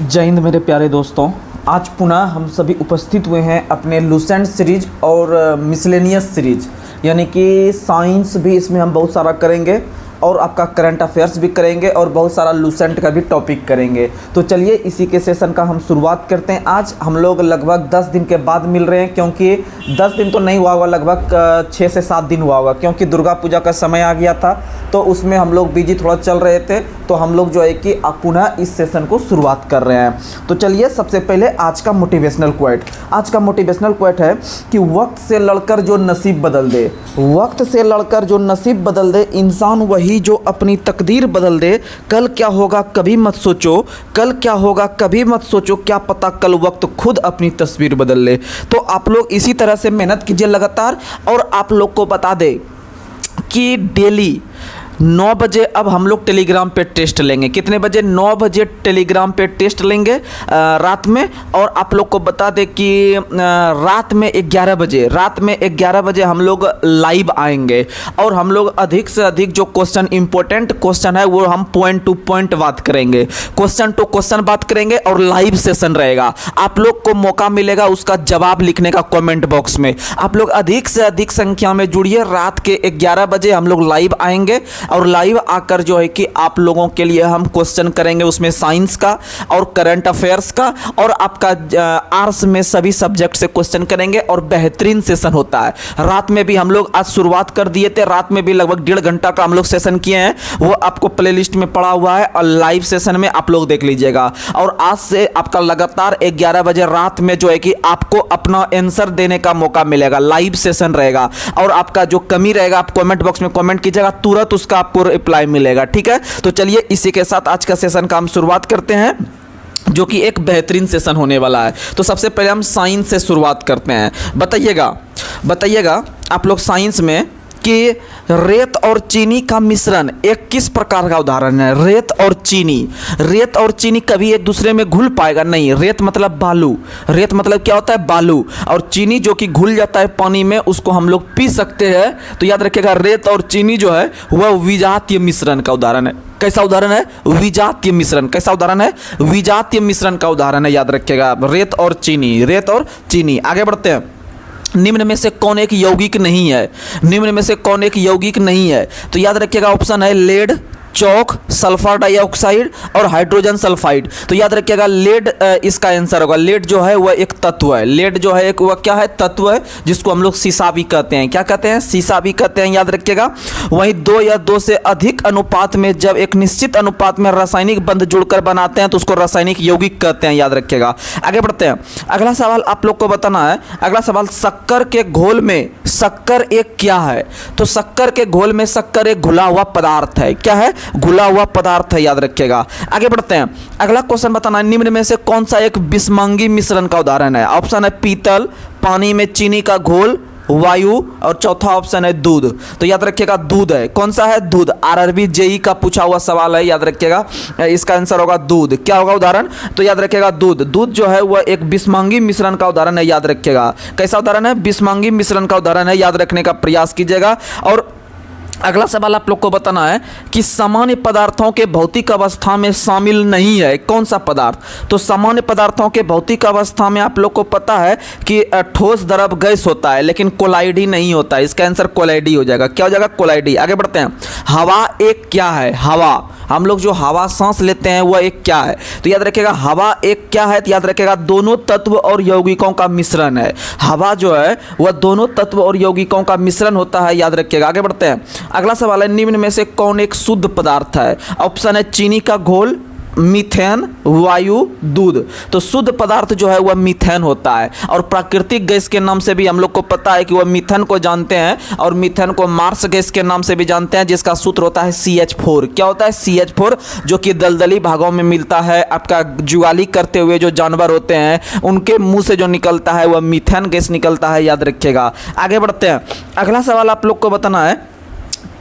जय हिंद मेरे प्यारे दोस्तों। आज पुनः हम सभी उपस्थित हुए हैं अपने लूसेंट सीरीज और मिसलेनियस सीरीज, यानी कि साइंस भी इसमें हम बहुत सारा करेंगे और आपका करंट अफेयर्स भी करेंगे और बहुत सारा लूसेंट का भी टॉपिक करेंगे। तो चलिए इसी के सेशन का हम शुरुआत करते हैं। आज हम लोग लगभग 10 दिन के बाद मिल रहे हैं, क्योंकि 10 दिन तो नहीं हुआ होगा, लगभग 6 से 7 दिन हुआ होगा, क्योंकि दुर्गा पूजा का समय आ गया था तो उसमें हम लोग बिजी थोड़ा चल रहे थे। तो हम लोग जो है कि अब पुनः इस सेशन को शुरुआत कर रहे हैं। तो चलिए सबसे पहले आज का मोटिवेशनल क्वोट। आज का मोटिवेशनल क्वोट है कि वक्त से लड़कर जो नसीब बदल दे, वक्त से लड़कर जो नसीब बदल दे, इंसान वही जो अपनी तकदीर बदल दे। कल क्या होगा कभी मत सोचो, कल क्या होगा कभी मत सोचो, क्या पता कल वक्त खुद अपनी तस्वीर बदल ले। तो आप लोग इसी तरह से मेहनत कीजिए लगातार। और आप लोग को बता दें कि डेली 9 बजे अब हम लोग टेलीग्राम पे टेस्ट लेंगे। कितने बजे? 9 बजे टेलीग्राम पे टेस्ट लेंगे रात में। और आप लोग को बता दें कि रात में 11 बजे हम लोग लाइव आएंगे और हम लोग अधिक से अधिक जो क्वेश्चन इंपॉर्टेंट क्वेश्चन है वो हम पॉइंट टू पॉइंट बात करेंगे, क्वेश्चन टू क्वेश्चन बात करेंगे और लाइव सेशन रहेगा। आप लोग को मौका मिलेगा उसका जवाब लिखने का कमेंट बॉक्स में। आप लोग अधिक से अधिक संख्या में जुड़िए। रात के 11 बजे हम लोग लाइव आएंगे और लाइव आकर जो है कि आप लोगों के लिए हम क्वेश्चन करेंगे, उसमें साइंस का और करंट अफेयर्स का और आपका आर्ट्स में सभी सब्जेक्ट से क्वेश्चन करेंगे और बेहतरीन सेशन होता है। रात में भी हम लोग आज शुरुआत कर दिए थे, रात में भी लगभग 1.5 घंटा का हम लोग सेशन किए हैं, वो आपको प्लेलिस्ट में पड़ा हुआ है और लाइव सेशन में आप लोग देख लीजिएगा। और आज से आपका लगातार 11 बजे रात में जो है कि आपको अपना आंसर देने का मौका मिलेगा, लाइव सेशन रहेगा और आपका जो कमी रहेगा आप कमेंट बॉक्स में कमेंट कीजिएगा, तुरंत उसका आपको रिप्लाई मिलेगा। ठीक है, तो चलिए इसी के साथ आज का सेशन का हम शुरुआत करते हैं, जो कि एक बेहतरीन सेशन होने वाला है। तो सबसे पहले हम साइंस से शुरुआत करते हैं। बताइएगा आप लोग साइंस में कि रेत और चीनी का मिश्रण एक किस प्रकार का उदाहरण है? रेत और चीनी कभी एक दूसरे में घुल पाएगा नहीं। रेत मतलब बालू, रेत मतलब क्या होता है? बालू। और चीनी जो कि घुल जाता है पानी में, उसको हम लोग पी सकते हैं। तो याद रखिएगा रेत और चीनी जो है वह विजातीय मिश्रण का उदाहरण है। कैसा उदाहरण है? विजातीय मिश्रण। कैसा उदाहरण है? विजातीय मिश्रण का उदाहरण है। याद रखिएगा रेत और चीनी। आगे बढ़ते हैं। निम्न में से कौन एक यौगिक नहीं है? तो याद रखिएगा ऑप्शन है लेड, चौक, सल्फर डाइऑक्साइड और हाइड्रोजन सल्फाइड। तो याद रखिएगा लेड इसका आंसर होगा। लेड जो है वह एक तत्व है। लेड जो है एक वह क्या है? तत्व है, जिसको हम लोग सीसा भी कहते हैं। क्या कहते हैं? सीसा भी कहते हैं। याद रखिएगा। वहीं 2 या 2 से अधिक अनुपात में जब एक निश्चित अनुपात में रासायनिक बंध जुड़कर बनाते हैं तो उसको रासायनिक यौगिक कहते हैं। याद रखिएगा। आगे बढ़ते हैं। अगला सवाल आप लोग को बताना है। अगला सवाल, शक्कर के घोल में शक्कर एक क्या है? तो शक्कर के घोल में शक्कर एक घुला हुआ पदार्थ है। क्या है? घुला हुआ पदार्थ है। याद रखिएगा। आगे बढ़ते हैं। अगला क्वेश्चन बताना है, निम्न में से कौन सा एक विषमांगी मिश्रण का उदाहरण है? ऑप्शन है पीतल, पानी में चीनी का घोल, वायु और चौथा ऑप्शन है दूध। तो याद रखिएगा दूध है। कौन सा है? दूध। आरआरबी जेई का पूछा हुआ सवाल है। याद रखिएगा इसका आंसर होगा दूध। क्या होगा उदाहरण? तो याद रखिएगा दूध जो है वह एक विषमांगी मिश्रण का उदाहरण है। याद रखिएगा कैसा उदाहरण है? विषमांगी मिश्रण का उदाहरण है। याद रखने का प्रयास कीजिएगा। और अगला सवाल आप लोग को बताना है कि सामान्य पदार्थों के भौतिक अवस्था में शामिल नहीं है कौन सा पदार्थ? तो सामान्य पदार्थों के भौतिक अवस्था में आप लोग को पता है कि ठोस, द्रव, गैस होता है, लेकिन कोलाइडी नहीं होता है। इसका आंसर कोलाइडी हो जाएगा। क्या हो जाएगा? कोलाइडी। आगे बढ़ते हैं। हवा एक क्या है? हवा, हम लोग जो हवा सांस लेते हैं वह एक क्या है? तो याद रखिएगा हवा एक क्या है? तो याद रखिएगा दोनों तत्व और यौगिकों का मिश्रण है। हवा जो है वह दोनों तत्व और यौगिकों का मिश्रण होता है। याद रखिएगा। आगे बढ़ते हैं। अगला सवाल है, निम्न में से कौन एक शुद्ध पदार्थ है? ऑप्शन है चीनी का घोल, मीथेन, वायु, दूध। तो शुद्ध पदार्थ जो है वह मीथेन होता है। और प्राकृतिक गैस के नाम से भी हम लोग को पता है कि वह मीथेन को जानते हैं, और मीथेन को मार्स गैस के नाम से भी जानते हैं, जिसका सूत्र होता है CH4। क्या होता है? CH4, जो कि दलदली भागों में मिलता है। आपका जुगाली करते हुए जो जानवर होते हैं उनके मुंह से जो निकलता है वह मीथेन गैस निकलता है। याद रखिएगा। आगे बढ़ते हैं। अगला सवाल आप लोग को बताना है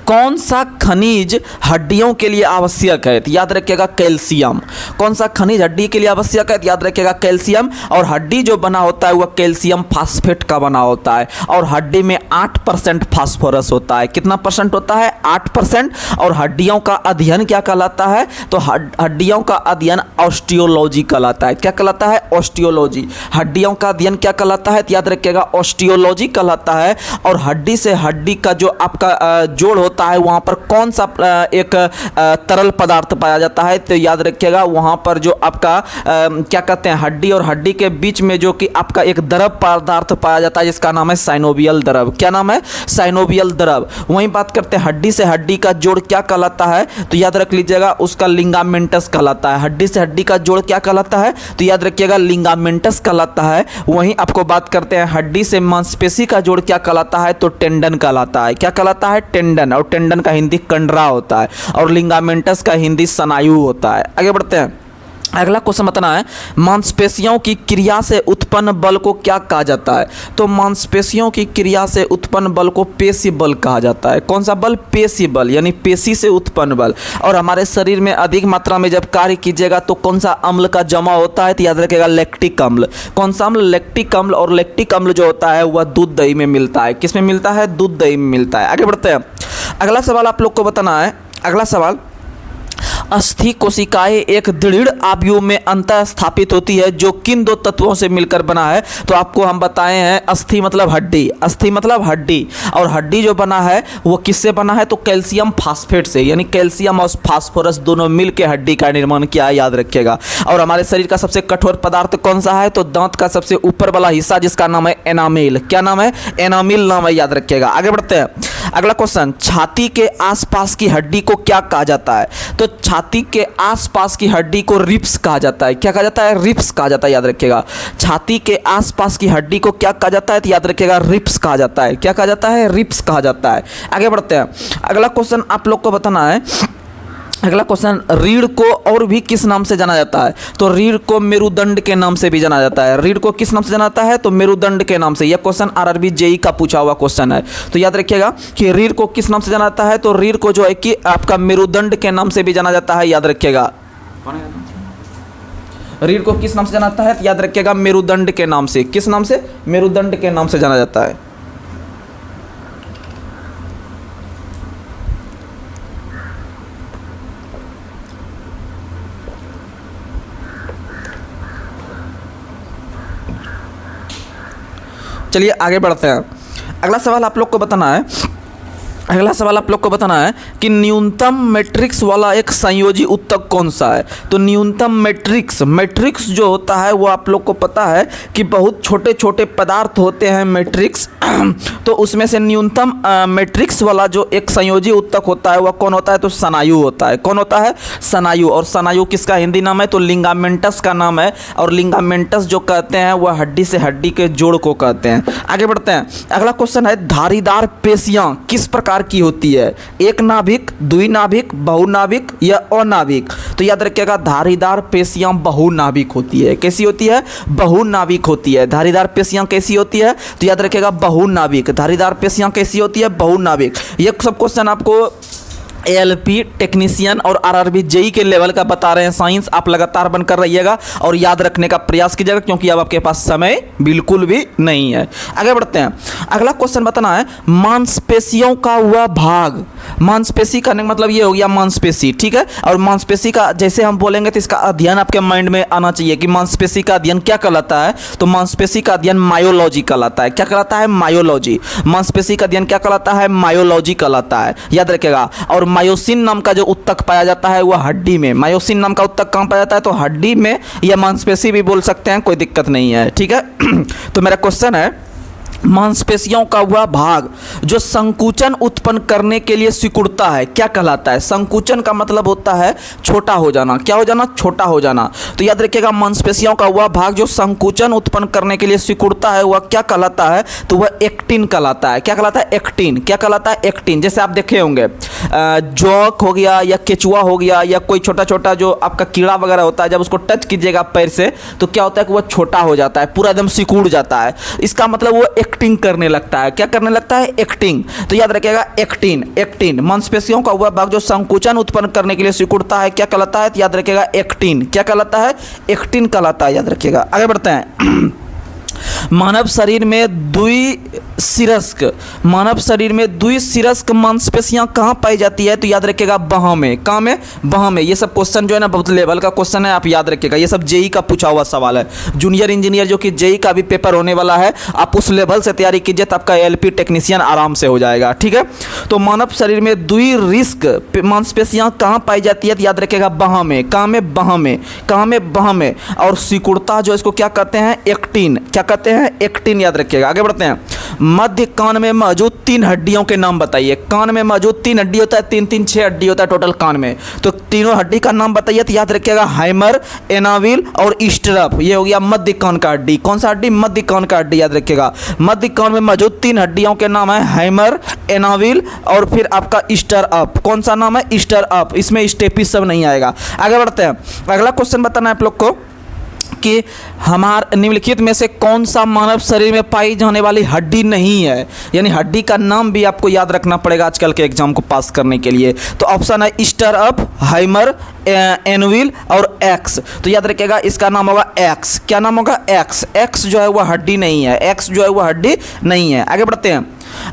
कौन सा खनिज हड्डियों के लिए आवश्यक है? तो याद रखिएगा कैल्शियम। कौन सा खनिज हड्डी के लिए आवश्यक है? तो याद रखिएगा कैल्शियम। और हड्डी जो बना होता है वह कैल्शियम फास्फेट का बना होता है और हड्डी में 8% फास्फोरस होता है। कितना परसेंट होता है? 8%। और हड्डियों का अध्ययन क्या कहलाता है? तो हड्डियों का अध्ययन ऑस्टियोलॉजी कहलाता है। क्या कहलाता है? ऑस्टियोलॉजी। हड्डियों का अध्ययन क्या कहलाता है? तो याद रखिएगा ऑस्टियोलॉजी कहलाता है। और हड्डी से हड्डी का जो आपका जोड़ होता है वहाँ पर कौन सा एक तरल पदार्थ पाया जाता है? तो याद रखिएगा वहाँ पर जो आपका क्या कहते हैं, हड्डी और हड्डी के बीच में जो कि आपका एक द्रव पदार्थ पाया जाता है जिसका नाम है साइनोवियल द्रव। क्या नाम है? साइनोवियल द्रव। वहीं बात करते हैं हड्डी से हड्डी का जोड़ क्या कहलाता है? तो याद रख लीजिएगा उसका लिगामेंटस कहलाता है। हड्डी से हड्डी का जोड़ क्या कहलाता है? तो याद रखिएगा लिगामेंटस कहलाता है। वहीं आपको बात करते हैं हड्डी से मांसपेशी का जोड़ क्या कहलाता है? तो टेंडन कहलाता है। क्या कहलाता है? टेंडन। और टेंडन का हिंदी कंडरा होता है और लिगामेंटस का हिंदी स्नायु होता है। आगे बढ़ते हैं। अगला क्वेश्चन बताना है मांसपेशियों की क्रिया से उत्पन्न बल को क्या कहा जाता है? तो मांसपेशियों की क्रिया से उत्पन्न बल को पेशी बल कहा जाता है। कौन सा बल? पेशी बल, यानी पेशी से उत्पन्न बल। और हमारे शरीर में अधिक मात्रा में जब कार्य कीजिएगा तो कौन सा अम्ल का जमा होता है? तो याद रखिएगा लैक्टिक अम्ल। कौन सा अम्ल? लैक्टिक अम्ल। और लैक्टिक अम्ल जो होता है वह दूध दही में मिलता है। किस में मिलता है? दूध दही में मिलता है। आगे बढ़ते हैं। अगला सवाल आप लोग को बताना है। अगला सवाल, अस्थि कोशिकाएं एक दृढ़ आव्यूह में अंतः स्थापित होती है जो किन दो तत्वों से मिलकर बना है? तो आपको हम बताए हैं अस्थि मतलब हड्डी। अस्थि मतलब हड्डी। और हड्डी जो बना है वो किससे बना है? तो कैल्शियम फास्फेट से, यानी कैल्शियम और फास्फोरस दोनों मिलकर हड्डी का निर्माण किया है। याद रखिएगा। और हमारे शरीर का सबसे कठोर पदार्थ कौन सा है? तो दांत का सबसे ऊपर वाला हिस्सा जिसका नाम है एनामिल। क्या नाम है? एनामिल नाम है। याद रखिएगा। आगे बढ़ते हैं। अगला क्वेश्चन, छाती के आसपास की हड्डी को क्या कहा जाता है? तो छाती के आसपास की हड्डी को रिब्स कहा जाता है। क्या कहा जाता है? रिब्स कहा जाता है। याद रखिएगा। छाती के आसपास की हड्डी को क्या कहा जाता है? तो याद रखिएगा रिब्स कहा जाता है। क्या कहा जाता है? रिब्स कहा जाता है। आगे बढ़ते हैं। अगला क्वेश्चन आप लोग को बताना है। अगला क्वेश्चन, रीढ़ को और भी किस नाम से जाना जाता है? तो रीढ़ को मेरुदंड के नाम से भी जाना जाता है। रीढ़ को किस नाम से जाना जाता है? तो मेरुदंड के नाम से। यह क्वेश्चन आरआरबी जेई का पूछा हुआ क्वेश्चन है। तो याद रखिएगा कि रीढ़ को किस नाम से जाना जाता है? तो रीढ़ को जो है कि आपका मेरुदंड के नाम से भी जाना जाता है। याद रखिएगा। रीढ़ को किस नाम से जाना जाता है? याद रखिएगा मेरुदंड के नाम से। किस नाम से? मेरुदंड के नाम से जाना जाता है। चलिए आगे बढ़ते हैं। अगला सवाल आप लोग को बताना है। अगला सवाल आप लोग को बताना है कि न्यूनतम मैट्रिक्स वाला एक संयोजी उत्तक कौन सा है? तो न्यूनतम मैट्रिक्स जो होता है वो आप लोग को पता है कि बहुत छोटे छोटे पदार्थ होते हैं मैट्रिक्स। तो उसमें से न्यूनतम मैट्रिक्स वाला जो एक संयोजी उत्तक होता है वह कौन होता है? तो स्नायु होता है। कौन होता है? स्नायु। और स्नायु किसका हिंदी नाम है? तो लिगामेंटस का नाम है। और लिगामेंटस जो कहते हैं वह हड्डी से हड्डी के जोड़ को कहते हैं। आगे बढ़ते हैं। अगला क्वेश्चन है, धारीदार पेशियां किस प्रकार की होती है? एक नाभिक, द्विनाभिक, बहुनाभिक या अनाभिक? तो याद रखिएगा धारीदार पेशियां बहुनाभिक होती है। कैसी होती है? बहुनाभिक होती है। धारीदार पेशियां कैसी होती है? तो याद रखिएगा बहुनाभिक। धारीदार पेशियां कैसी होती है? बहुनाभिक। ये सब क्वेश्चन आपको एएलपी टेक्नीशियन और आरआरबी जेई के लेवल का बता रहे हैं साइंस। आप लगातार बनकर रहिएगा और याद रखने का प्रयास कीजिएगा क्योंकि अब आपके पास समय बिल्कुल भी नहीं है। आगे बढ़ते हैं। अगला क्वेश्चन बताना है, मांसपेशियों का वह भाग। मांसपेशी करने का मतलब ये हो गया मांसपेशी, ठीक है। और मांसपेशी का जैसे हम बोलेंगे तो इसका अध्ययन आपके माइंड में आना चाहिए कि मांसपेशी का अध्ययन क्या कहलाता है। तो मांसपेशी का अध्ययन मायोलॉजी कहलाता है। क्या कहलाता है? मायोलॉजी। मांसपेशी का अध्ययन क्या कहलाता है? मायोलॉजी कहलाता है। याद रखिएगा। और मायोसिन नाम का जो उत्तक पाया जाता है वह हड्डी में। मायोसिन नाम का उत्तक कहाँ पाया जाता है? तो हड्डी में, या मांसपेशी भी बोल सकते हैं, कोई दिक्कत नहीं है, ठीक है। तो मेरा क्वेश्चन है, मांसपेशियों का वह भाग जो संकुचन उत्पन्न करने के लिए सिकुड़ता है क्या कहलाता है? संकुचन का मतलब होता है छोटा हो जाना। क्या हो जाना? छोटा हो जाना। तो याद रखिएगा मांसपेशियों का वह भाग जो संकुचन उत्पन्न करने के लिए सिकुड़ता है वह क्या कहलाता है? तो वह एक्टिन कहलाता है। क्या कहलाता है? एक्टिन। क्या कहलाता है? एक्टिन। जैसे आप देखे होंगे जौक हो गया या केचुआ हो गया या कोई छोटा छोटा जो आपका कीड़ा वगैरह होता है, जब उसको टच कीजिएगा पैर से तो क्या होता है कि वह छोटा हो जाता है, पूरा एकदम सिकुड़ जाता है। इसका मतलब वो एक्टिंग करने लगता है। क्या करने लगता है? एक्टिंग। तो याद रखिएगा एक्टिन। एक्टिन मांसपेशियों का वह भाग जो संकुचन उत्पन्न करने के लिए सिकुड़ता है क्या कहलाता है? तो याद रखिएगा एक्टिन। क्या कहलाता है? एक्टिन कहलाता है। याद रखिएगा। आगे बढ़ते हैं। मानव शरीर में द्विशिरस्क मांसपेशियां कहाँ पाई जाती है? तो याद रखिएगा बाहों में। कहाँ में? बाहों में। ये सब क्वेश्चन जो है ना बहुत लेवल का क्वेश्चन है, आप याद रखिएगा। ये सब जेई का पूछा हुआ सवाल है। जूनियर इंजीनियर जो कि जेई का भी पेपर होने वाला है, आप उस लेवल से तैयारी कीजिए तो आपका एलपी टेक्नीशियन आराम से हो जाएगा। ठीक है। तो मानव शरीर में द्विशिरस्क मांसपेशियां कहाँ पाई जाती है? तो याद रखिएगा बाहों में। कहाँ में? बाहों में। कहाँ में? बाहों में। और सिकुड़ता जो इसको क्या कहते हैं? एक्टिन। क्या कहते हैं? एक्टिन। याद रखिएगा। आगे बढ़ते हैं। मध्य कान में मौजूद 3 हड्डियों के नाम बताइए। कान में मौजूद 3 हड्डी होता है, 6 हड्डी होता है टोटल कान में। तो तीनों हड्डी का नाम बताइए। तो याद रखिएगा हाइमर, एनाविल और स्टरप। ये हो गया मध्य कान का हड्डी। कौन सा हड्डी? मध्य कान का हड्डी। याद रखिएगा। मध्य कान में मौजूद 3 हड्डियों के नाम है हाइमर, एनाविल और फिर आपका स्टरअप। कौन सा नाम है? स्टरअप। इसमें स्टेपिस सब नहीं आएगा। आगे बढ़ते हैं। अगला क्वेश्चन बताना है आप लोग को कि हमारे निम्नलिखित में से कौन सा मानव शरीर में पाई जाने वाली हड्डी नहीं है? यानी हड्डी का नाम भी आपको याद रखना पड़ेगा आजकल के एग्जाम को पास करने के लिए। तो ऑप्शन है स्टरअप, हाइमर, एनविल और एक्स। तो याद रखिएगा इसका नाम होगा एक्स। क्या नाम होगा? एक्स। एक्स जो है वह हड्डी नहीं है। एक्स जो है वह हड्डी नहीं है। आगे बढ़ते हैं।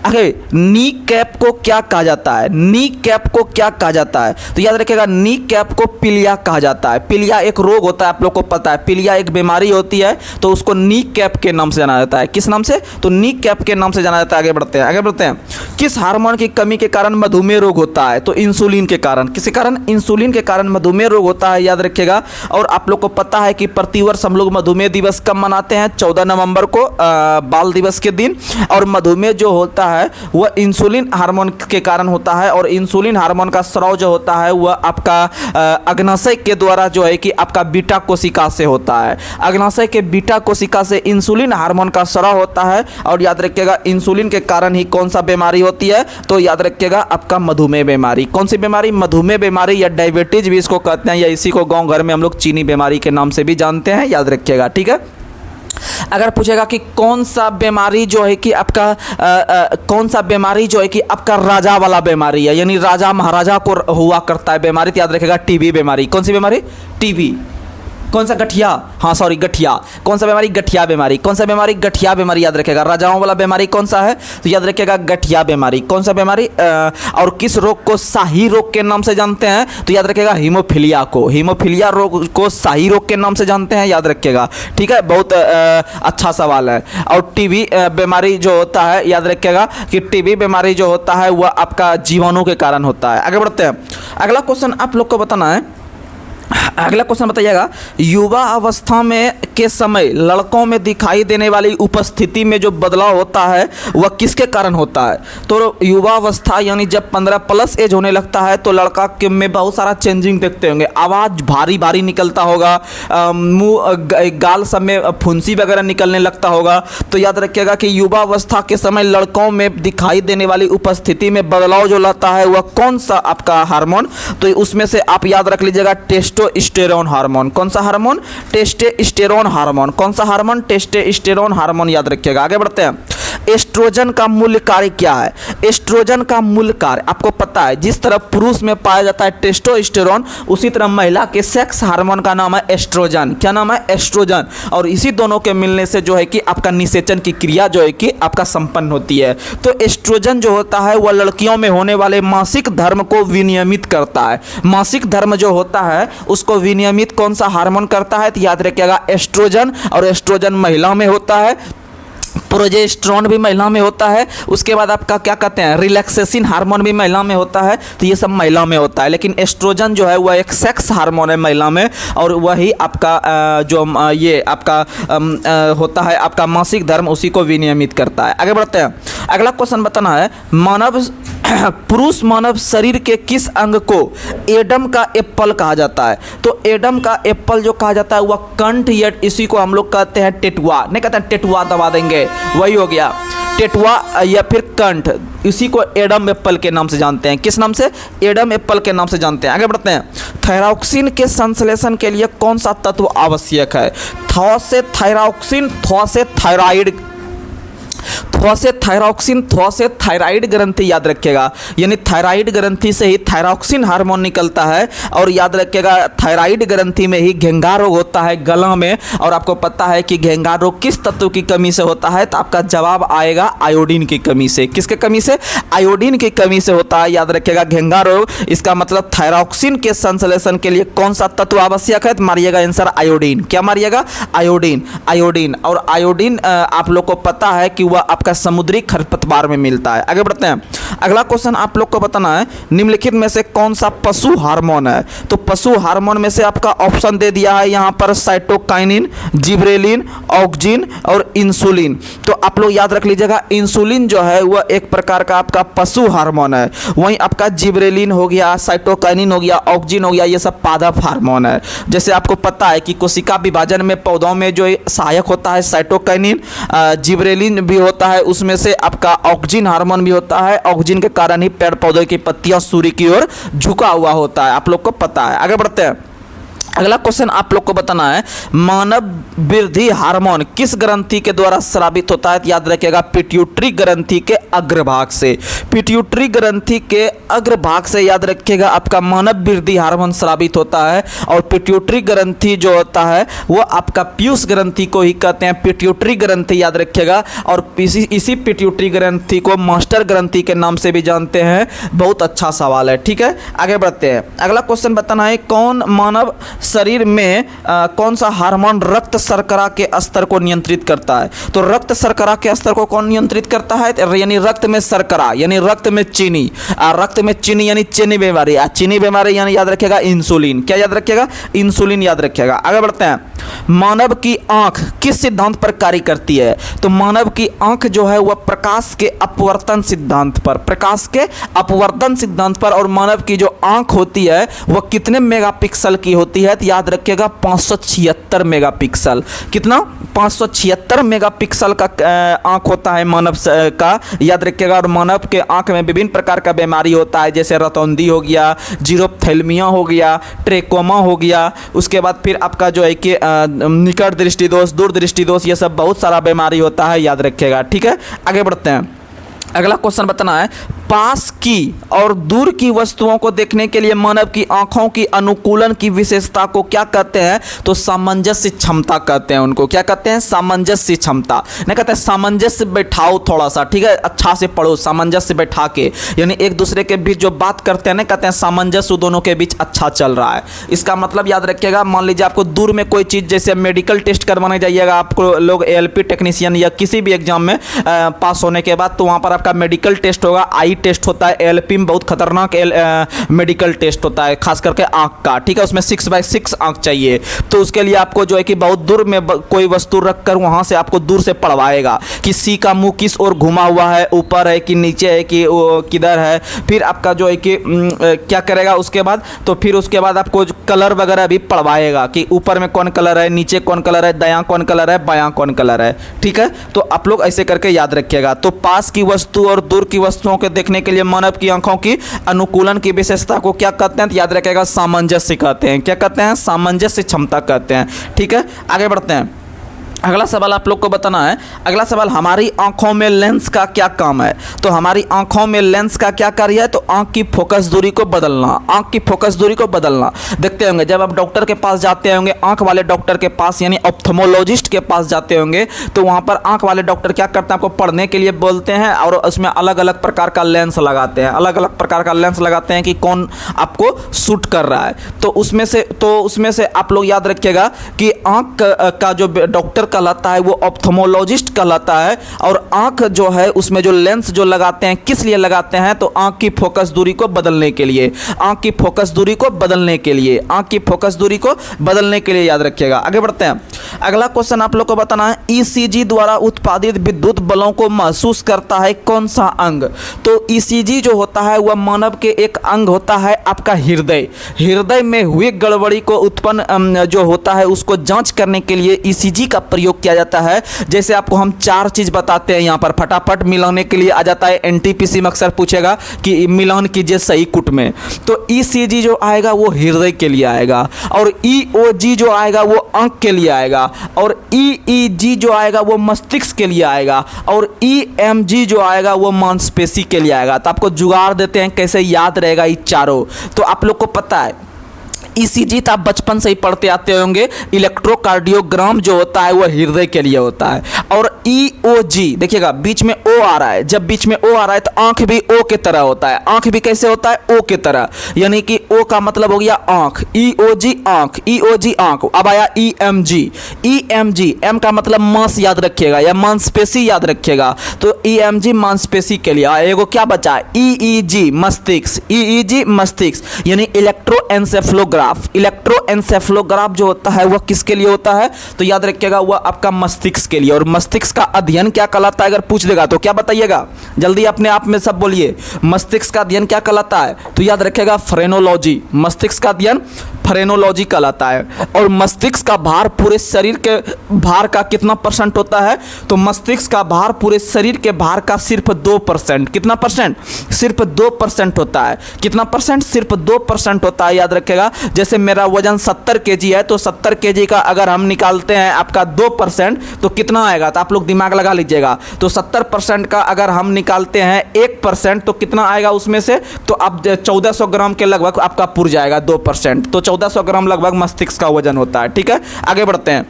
आगे नी कैप को क्या कहा जाता है? नी कैप को क्या कहा जाता है? तो याद रखिएगा नी कैप को पिलिया कहा जाता है। पिलिया एक रोग होता है, आप लोग को पता है। पिलिया एक बीमारी होती है, तो उसको नी कैप के नाम से जाना जाता है। किस नाम से? तो नी कैप के नाम से जाना जाता है। आगे बढ़ते हैं। आगे बढ़ते हैं। किस हार्मोन की कमी के कारण मधुमेह रोग होता है? तो इंसुलिन के कारण। किसके कारण? इंसुलिन के कारण मधुमेह रोग होता है। याद रखिएगा। और आप लोग को पता है कि प्रतिवर्ष हम लोग मधुमेह दिवस कब मनाते हैं? 14 नवंबर को, बाल दिवस के दिन। और मधुमेह जो होता है वह इंसुलिन हार्मोन के कारण होता है। और इंसुलिन हार्मोन का स्राव जो होता है वह आपका अग्नाशय के द्वारा जो है कि आपका बीटा कोशिका से होता है। अग्नाशय के बीटा कोशिका से इंसुलिन हार्मोन का स्राव होता है। और याद रखिएगा इंसुलिन के कारण ही कौन सा बीमारी होती है? तो याद रखिएगा आपका मधुमेह बीमारी। कौन सी बीमारी? मधुमेह बीमारी या डायबिटीज भी इसको कहते हैं, या इसी को गांव घर में हम लोग चीनी बीमारी के नाम से भी जानते हैं। याद रखिएगा। ठीक है। अगर पूछेगा कि कौन सा बीमारी जो है कि आपका कौन सा बीमारी जो है कि आपका राजा वाला बीमारी है, यानी राजा महाराजा को हुआ करता है बीमारी, तो याद रखेगा टीबी बीमारी। कौन सी बीमारी? टीबी। कौन सा? गठिया। हाँ सॉरी, गठिया। कौन सा बीमारी? गठिया बीमारी। कौन सा बीमारी? गठिया बीमारी। याद रखेगा। राजाओं वाला बीमारी कौन सा है? तो याद रखेगा गठिया बीमारी। कौन सा बीमारी? और किस रोग को शाही रोग के नाम से जानते हैं? तो याद रखेगा हीमोफीलिया को। हीमोफीलिया रोग को शाही रोग के नाम से जानते हैं। याद रखिएगा। ठीक है। बहुत अच्छा सवाल है। और टीबी बीमारी जो होता है, याद रखिएगा कि टीबी बीमारी जो होता है वह आपका जीवाणु के कारण होता है। आगे बढ़ते हैं। अगला क्वेश्चन आप लोग को बताना है। अगला क्वेश्चन बताइएगा। युवा अवस्था में के समय लड़कों में दिखाई देने वाली उपस्थिति में जो बदलाव होता है वह किसके कारण होता है? तो युवा अवस्था यानी जब 15 प्लस एज होने लगता है तो लड़का के में बहुत सारा चेंजिंग देखते होंगे। आवाज़ भारी भारी निकलता होगा, मुंह गाल सब में फुंसी वगैरह निकलने लगता होगा। तो याद रखिएगा कि युवा अवस्था के समय लड़कों में दिखाई देने वाली उपस्थिति में बदलाव जो लाता है वह कौन सा आपका हार्मोन? तो उसमें से आप याद रख लीजिएगा टेस्टोस्टेरोन हार्मोन। कौन सा हार्मोन? Testosterone hormone. कौन सा हार्मोन? Testosterone hormone. याद रखिएगा। आगे बढ़ते हैं। एस्ट्रोजन का मूल कार्य क्या है? एस्ट्रोजन का मूल कार्य आपको पता है, जिस तरह पुरुष में पाया जाता है टेस्टोस्टेरोन, उसी तरह महिला के सेक्स हार्मोन का नाम है एस्ट्रोजन। क्या नाम है? एस्ट्रोजन। और इसी दोनों के मिलने से जो है कि आपका निषेचन की क्रिया जो है कि आपका संपन्न होती है। तो एस्ट्रोजन जो होता है वह लड़कियों में होने वाले मासिक धर्म को विनियमित करता है। मासिक धर्म जो होता है उसको विनियमित कौन सा हार्मोन करता है? तो याद रखिएगा एस्ट्रोजन। और एस्ट्रोजन महिला में होता है, प्रोजेस्टेरोन भी महिला में होता है। उसके बाद आपका क्या कहते हैं? रिलैक्सेशन हार्मोन भी महिला में होता है। तो ये सब महिला में होता है, लेकिन एस्ट्रोजन जो है वह एक सेक्स हार्मोन है महिला में, और वही आपका जो ये आपका होता है आपका मासिक धर्म, उसी को विनियमित करता है। आगे बढ़ते हैं। अगला क्वेश्चन बताना है। पुरुष मानव शरीर के किस अंग को एडम का एप्पल कहा जाता है? तो एडम का एप्पल जो कहा जाता है वह कंठ, या इसी को हम लोग कहते हैं टेटुआ। नहीं कहते हैं टेटुआ, दबा देंगे, वही हो गया टेटुआ या फिर कंठ। इसी को एडम एप्पल के नाम से जानते हैं। किस नाम से? एडम एप्पल के नाम से जानते हैं। आगे बढ़ते हैं। थायरॉक्सिन के संश्लेषण के लिए कौन सा तत्व आवश्यक है? थ से थायरॉक्सिन, थ से थायराइड। थ से थायरॉक्सिन, थ से थायराइड ग्रंथि याद रखिएगा, यानी थायराइड ग्रंथि से ही थायरॉक्सिन हार्मोन निकलता है। और याद रखिएगा थायराइड ग्रंथि में ही घेंघा रोग होता है गला में। और आपको पता है कि घेंघा रोग किस तत्व की कमी से होता है, तो आपका जवाब आएगा आयोडीन की कमी से। किसके कमी से? आयोडीन की कमी से होता है। याद रखिएगा घेंघा रोग, इसका मतलब थायरॉक्सिन के संश्लेषण के लिए कौन सा तत्व आवश्यक है? तो मारिएगा आंसर आयोडीन। क्या मारिएगा? आयोडीन। आयोडीन, और आयोडीन आप लोग को पता है कि वह आपका समुद्री खरपतवार में मिलता है। आगे बढ़ते हैं। अगला क्वेश्चन आप लोग को बताना है, निम्नलिखित में से कौन सा पशु हार्मोन है? तो पशु हार्मोन में से आपका ऑप्शन दे दिया है यहाँ पर साइटोकाइनिन, जिब्रेलिन, ऑक्सिन और इंसुलिन। तो आप लोग याद रख लीजिएगा, इंसुलिन जो है वह एक प्रकार का आपका पशु हार्मोन है। वहीं आपका जिब्रेलिन हो गया, साइटोकाइनिन हो गया, ऑक्सिन हो गया, ये सब पादप हार्मोन है। जैसे आपको पता है कि कोशिका विभाजन में पौधों में जो सहायक होता है साइटोकाइनिन, जिब्रेलिन भी होता है, उसमें से आपका ऑक्सिन हार्मोन भी होता है। ऑक्सिन के कारण ही पेड़ पौधे की पत्तियां सूर्य की ओर झुका हुआ होता है, आप लोग को पता है। आगे बढ़ते हैं। अगला क्वेश्चन आप लोग को बताना है, मानव वृद्धि हार्मोन किस ग्रंथि के द्वारा स्रावित होता है? याद रखिएगा पिट्यूटरी ग्रंथि के अग्रभाग से। पिट्यूटरी ग्रंथि के अग्रभाग से याद रखिएगा आपका मानव वृद्धि हार्मोन स्रावित होता है। और पिट्यूटरी ग्रंथि जो होता है वो आपका पीयूष ग्रंथि को ही कहते हैं, पिट्यूटरी ग्रंथि याद रखिएगा। और इसी पिट्यूटरी ग्रंथि को मास्टर ग्रंथि के नाम से भी जानते हैं। बहुत अच्छा सवाल है, ठीक है। आगे बढ़ते हैं। अगला क्वेश्चन बताना है, कौन मानव शरीर में कौन सा हार्मोन रक्त शर्करा के स्तर को नियंत्रित करता है? तो रक्त शर्करा के स्तर को कौन नियंत्रित करता है? यानी रक्त में शर्करा, यानी रक्त में चीनी, रक्त में चीनी यानी चीनी बीमारी, चीनी बीमारी यानी याद रखिएगा इंसुलिन। क्या याद रखिएगा? इंसुलिन याद रखिएगा। आगे बढ़ते हैं। मानव की आंख किस सिद्धांत पर कार्य करती है? तो मानव की आंख जो है वह प्रकाश के अपवर्तन सिद्धांत पर, प्रकाश के अपवर्तन सिद्धांत पर। और मानव की जो आंख होती है वह कितने मेगापिक्सल की होती है? तो याद रखिएगा 576 मेगापिक्सल। कितना? 576 मेगापिक्सल का आंख होता है मानव का, याद रखिएगा। और मानव के आंख में विभिन्न प्रकार का बीमारी होता है, जैसे रतौंधी हो गया, जीरोप्थेल्मिया हो गया, ट्रेकोमा हो गया। उसके बाद फिर आपका जो है कि निकट दृष्टि दोष, दूर दृष्टि दोष, ये सब बहुत सारा बीमारी होता है, याद रखिएगा, ठीक है। आगे बढ़ते हैं। अगला क्वेश्चन बताना है, पास की और दूर की वस्तुओं को देखने के लिए मानव की आंखों की अनुकूलन की विशेषता को क्या कहते हैं? तो सामंजस्य क्षमता कहते हैं उनको। क्या कहते हैं? सामंजस्य क्षमता। नहीं कहते हैं सामंजस्य बैठाओ थोड़ा सा, ठीक है, अच्छा से पढ़ो, सामंजस्य बैठा के, यानी एक दूसरे के बीच जो बात करते हैं ना, कहते हैं सामंजस्य दोनों के बीच अच्छा चल रहा है। इसका मतलब याद रखिएगा, मान लीजिए आपको दूर में कोई चीज़, जैसे मेडिकल टेस्ट करवाने जाइएगा आपको लोग, ALP टेक्नीशियन या किसी भी एग्जाम में पास होने के बाद, तो वहाँ पर आपका मेडिकल टेस्ट होगा, आई टेस्ट होता है। ALP में बहुत खतरनाक मेडिकल टेस्ट होता है, खास करके आंख का, ठीक है। उसमें 6x6 आंख चाहिए, तो उसके लिए आपको जो है कि बहुत दूर में कोई वस्तु रखकर वहां से आपको दूर से पढ़वाएगा कि सी का मुंह किस ओर घुमा हुआ है, ऊपर है कि नीचे है कि किधर है। फिर आपका जो है कि क्या करेगा उसके बाद, तो फिर उसके बाद आपको कलर वगैरह भी पढ़वाएगा कि ऊपर में कौन कलर है, नीचे कौन कलर है, दायां कौन कलर है, बायां कौन कलर है, ठीक है। तो आप लोग ऐसे करके याद रखिएगा। तो पास की वस्तु और दूर की वस्तुओं को देखने के लिए मानव की आंखों की अनुकूलन की विशेषता को क्या कहते हैं? तो याद रखिएगा सामंजस्य कहते हैं। क्या कहते हैं? सामंजस्य क्षमता कहते हैं, ठीक है। आगे बढ़ते हैं। अगला सवाल आप लोग को बताना है। अगला सवाल, हमारी आंखों में लेंस का क्या काम है? तो हमारी आंखों में लेंस का क्या कार्य है? तो आंख की फोकस दूरी को बदलना, आंख की फोकस दूरी को बदलना। देखते होंगे जब आप डॉक्टर के पास जाते होंगे, आंख वाले डॉक्टर के पास यानी ऑप्थेमोलॉजिस्ट के पास जाते होंगे, तो वहां पर आंख वाले डॉक्टर क्या करते हैं? आपको पढ़ने के लिए बोलते हैं और उसमें अलग अलग प्रकार का लेंस लगाते हैं, अलग अलग प्रकार का लेंस लगाते हैं कि कौन आपको सूट कर रहा है। तो उसमें से आप लोग याद रखिएगा कि आंख का जो डॉक्टर कहलाता है वो ऑप्थेमोलॉजिस्ट कहलाता है। और आंख जो है उसमें जो लेंस जो लगाते हैं, किस लिए लगाते हैं? तो आंख की फोकस दूरी को बदलने के लिए, आंख की फोकस दूरी को बदलने के लिए, आंख की फोकस दूरी को बदलने के लिए, याद रखिएगा। आगे बढ़ते हैं। अगला क्वेश्चन आप लोग को बताना है, ECG द्वारा उत्पादित विद्युत बलों को महसूस करता है कौन सा अंग? तो ECG जो होता है वह मानव के एक अंग होता है आपका हृदय। हृदय में हुई गड़बड़ी को उत्पन्न जो होता है उसको जांच करने के लिए ECG का प्रयोग प्रयोग किया जाता है। जैसे आपको हम 4 चीज़ बताते हैं यहाँ पर, फटाफट मिलाने के लिए आ जाता है। एनटीपीसी में अक्सर पूछेगा कि मिलान कीजिए सही कुट में, तो ईसीजी जो आएगा वो हृदय के लिए आएगा, और ईओजी जो आएगा वो आंख के लिए आएगा, और ईईजी जो आएगा वो मस्तिष्क के लिए आएगा, और ईएमजी जो आएगा वो मांसपेशी के लिए आएगा। तो आपको जुगाड़ देते हैं कैसे याद रहेगा ये चारों। तो आप लोग को पता है ईसीजी तो आप बचपन से ही पढ़ते आते होंगे, इलेक्ट्रोकार्डियोग्राम जो होता है वो हृदय के लिए होता है। और ईओजी देखिएगा बीच में ओ आ रहा है, जब बीच में ओ आ रहा है तो आंख भी ओ के तरह होता है। आंख भी कैसे होता है? ओ के तरह, यानी कि ओ का मतलब हो गया आंख, ईओजी आंख, ईओजी आंख। अब आया ईएमजी, ईएमजी एम का मतलब मांस याद रखिएगा या मांसपेशी याद रखिएगा, तो ईएमजी मांसपेशी के लिए। एगो क्या बचा? ईईजी मस्तिष्क, ईईजी मस्तिष्क यानी इलेक्ट्रोएन्सेफेलोग्राफ। इलेक्ट्रोएन्सेफेलोग्राफ जो होता है वह किसके लिए होता है? तो याद रखिएगा वह आपका मस्तिष्क के लिए। और मस्तिष्क का अध्ययन क्या कहलाता है? अगर पूछ देगा तो क्या बताइएगा? जल्दी अपने आप में सब बोलिए, मस्तिष्क का अध्ययन क्या कहलाता है? तो याद रखिएगा फ्रेनोलॉजी। मस्तिष्क का अध्ययन फ्रेनोलॉजी कहलाता है। और मस्तिष्क का भार पूरे शरीर के भार का कितना % होता है? तो मस्तिष्क का भार पूरे शरीर के भार का सिर्फ 2%। कितना परसेंट? सिर्फ 2% होता है। कितना %? सिर्फ 2% होता है, याद रखेगा। जैसे मेरा वजन 70 kg है, तो 70 kg का अगर हम निकालते हैं आपका 2% तो कितना आएगा? तो आप लोग दिमाग लगा लीजिएगा। तो 70% का अगर हम निकालते हैं 1% तो कितना आएगा उसमें से? तो अब 1400 ग्राम के लगभग आपका पुर जाएगा 2%। तो 1400 ग्राम लगभग मस्तिष्क का वजन होता है। ठीक है, आगे बढ़ते हैं।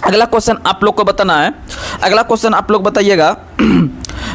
अगला क्वेश्चन आप लोग को बताना है। अगला क्वेश्चन आप लोग बताइएगा,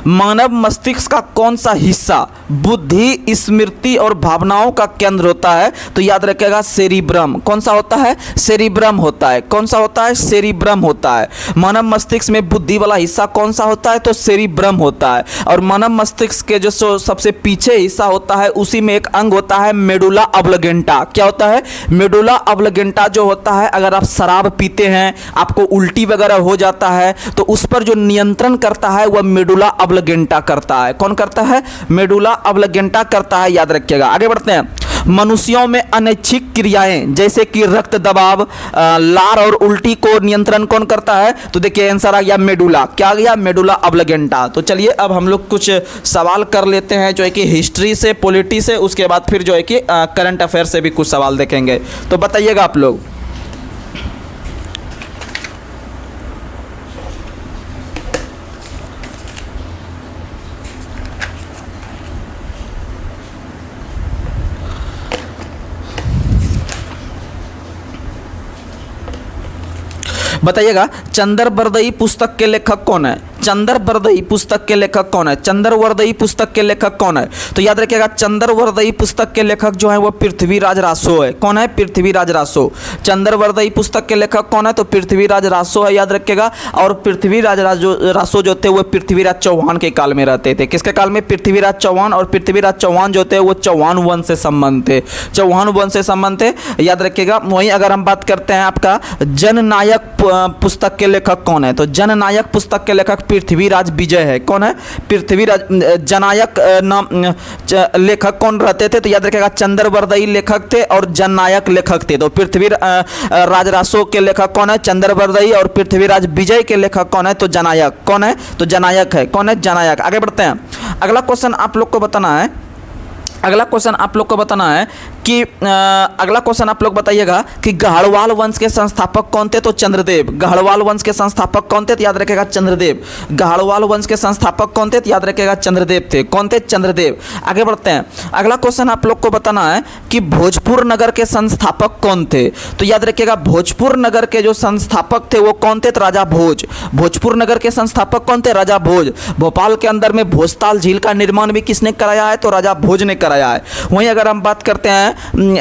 मानव मस्तिष्क का कौन सा हिस्सा बुद्धि, स्मृति और भावनाओं का केंद्र होता है? तो याद रखिएगा सेरिब्रम। कौन सा होता है? सेरिब्रम होता है। कौन सा होता है? सेरिब्रम होता है। मानव मस्तिष्क में बुद्धि वाला हिस्सा कौन सा होता है? तो सेरिब्रम होता है। और मानव मस्तिष्क के जो सबसे पीछे हिस्सा होता है उसी में एक अंग होता है मेडुला ऑब्लिगेंटा। क्या होता है? मेडुला ऑब्लिगेंटा जो होता है, अगर आप शराब पीते हैं, आपको उल्टी वगैरह हो जाता है, तो उस पर जो नियंत्रण करता है वह मेडुला ऑब्लिगेंटा करता है। कौन करता है? मेडुला ऑब्लिगेंटा करता है, याद रखिएगा। आगे बढ़ते हैं। मनुष्यों में अनैच्छिक क्रियाएं जैसे कि रक्त दबाव, लार और उल्टी को नियंत्रण कौन करता है? तो देखिए आंसर आ गया मेडुला। क्या आ गया? मेडुला ऑब्लिगेंटा। तो चलिए अब हम लोग कुछ सवाल कर लेते हैं जो है कि हिस्ट्री से, पॉलिटी से, उसके बाद फिर जो है कि करंट अफेयर से भी कुछ सवाल देखेंगे। तो बताइएगा आप लोग। बताइएगा चंद्रवरदई पुस्तक के लेखक कौन है? चंद्रवरदई पुस्तक के लेखक कौन है? चंद्रवरदई पुस्तक के लेखक कौन है? तो याद रखिएगा चंद्रवरदई पुस्तक के लेखक जो है वो पृथ्वीराज रासो है। कौन है? पृथ्वीराज रासो। चंद्रवरदई पुस्तक के लेखक कौन है? तो पृथ्वीराज रासो है, याद रखिएगा। और पृथ्वीराज रासो जो थे वो पृथ्वीराज चौहान के काल में रहते थे। किसके काल में? पृथ्वीराज चौहान। और पृथ्वीराज चौहान जो थे वो चौहान वंश से संबंध थे। चौहान वंश से संबंध थे, याद रखिएगा। वहीं अगर हम बात करते हैं आपका जननायक पुस्तक के लेखक कौन है? तो जननायक पुस्तक के लेखक पृथ्वीराज विजय है। कौन है? पृथ्वीराज। जननायक नाम लेखक कौन रहते थे? तो याद रखिएगा चंद्रवरदई लेखक थे और जननायक लेखक थे। तो पृथ्वीराज रासो के लेखक कौन है? चंद्रवरदई। और पृथ्वीराज विजय के लेखक कौन है? तो जननायक। कौन है? तो जननायक है। कौन है? जननायक। आगे बढ़ते हैं। अगला क्वेश्चन आप लोग को बताना है। अगला क्वेश्चन आप लोग को बताना है कि अगला क्वेश्चन आप लोग बताइएगा कि गढ़वाल वंश के संस्थापक कौन थे? तो चंद्रदेव। गढ़वाल वंश के संस्थापक कौन थे? तो याद रखिएगा चंद्रदेव। गढ़वाल वंश के संस्थापक कौन थे? तो याद रखिएगा चंद्रदेव थे। कौन थे? चंद्रदेव। आगे बढ़ते हैं। अगला क्वेश्चन आप लोग को बताना है कि भोजपुर नगर के संस्थापक कौन थे? तो याद रखिएगा भोजपुर नगर के जो संस्थापक थे वो कौन थे? तो राजा भोज। भोजपुर नगर के संस्थापक कौन थे? राजा भोज। भोपाल के अंदर में भोजताल झील का निर्माण भी किसने कराया है? तो राजा भोज ने कराया है। वहीं अगर हम बात करते हैं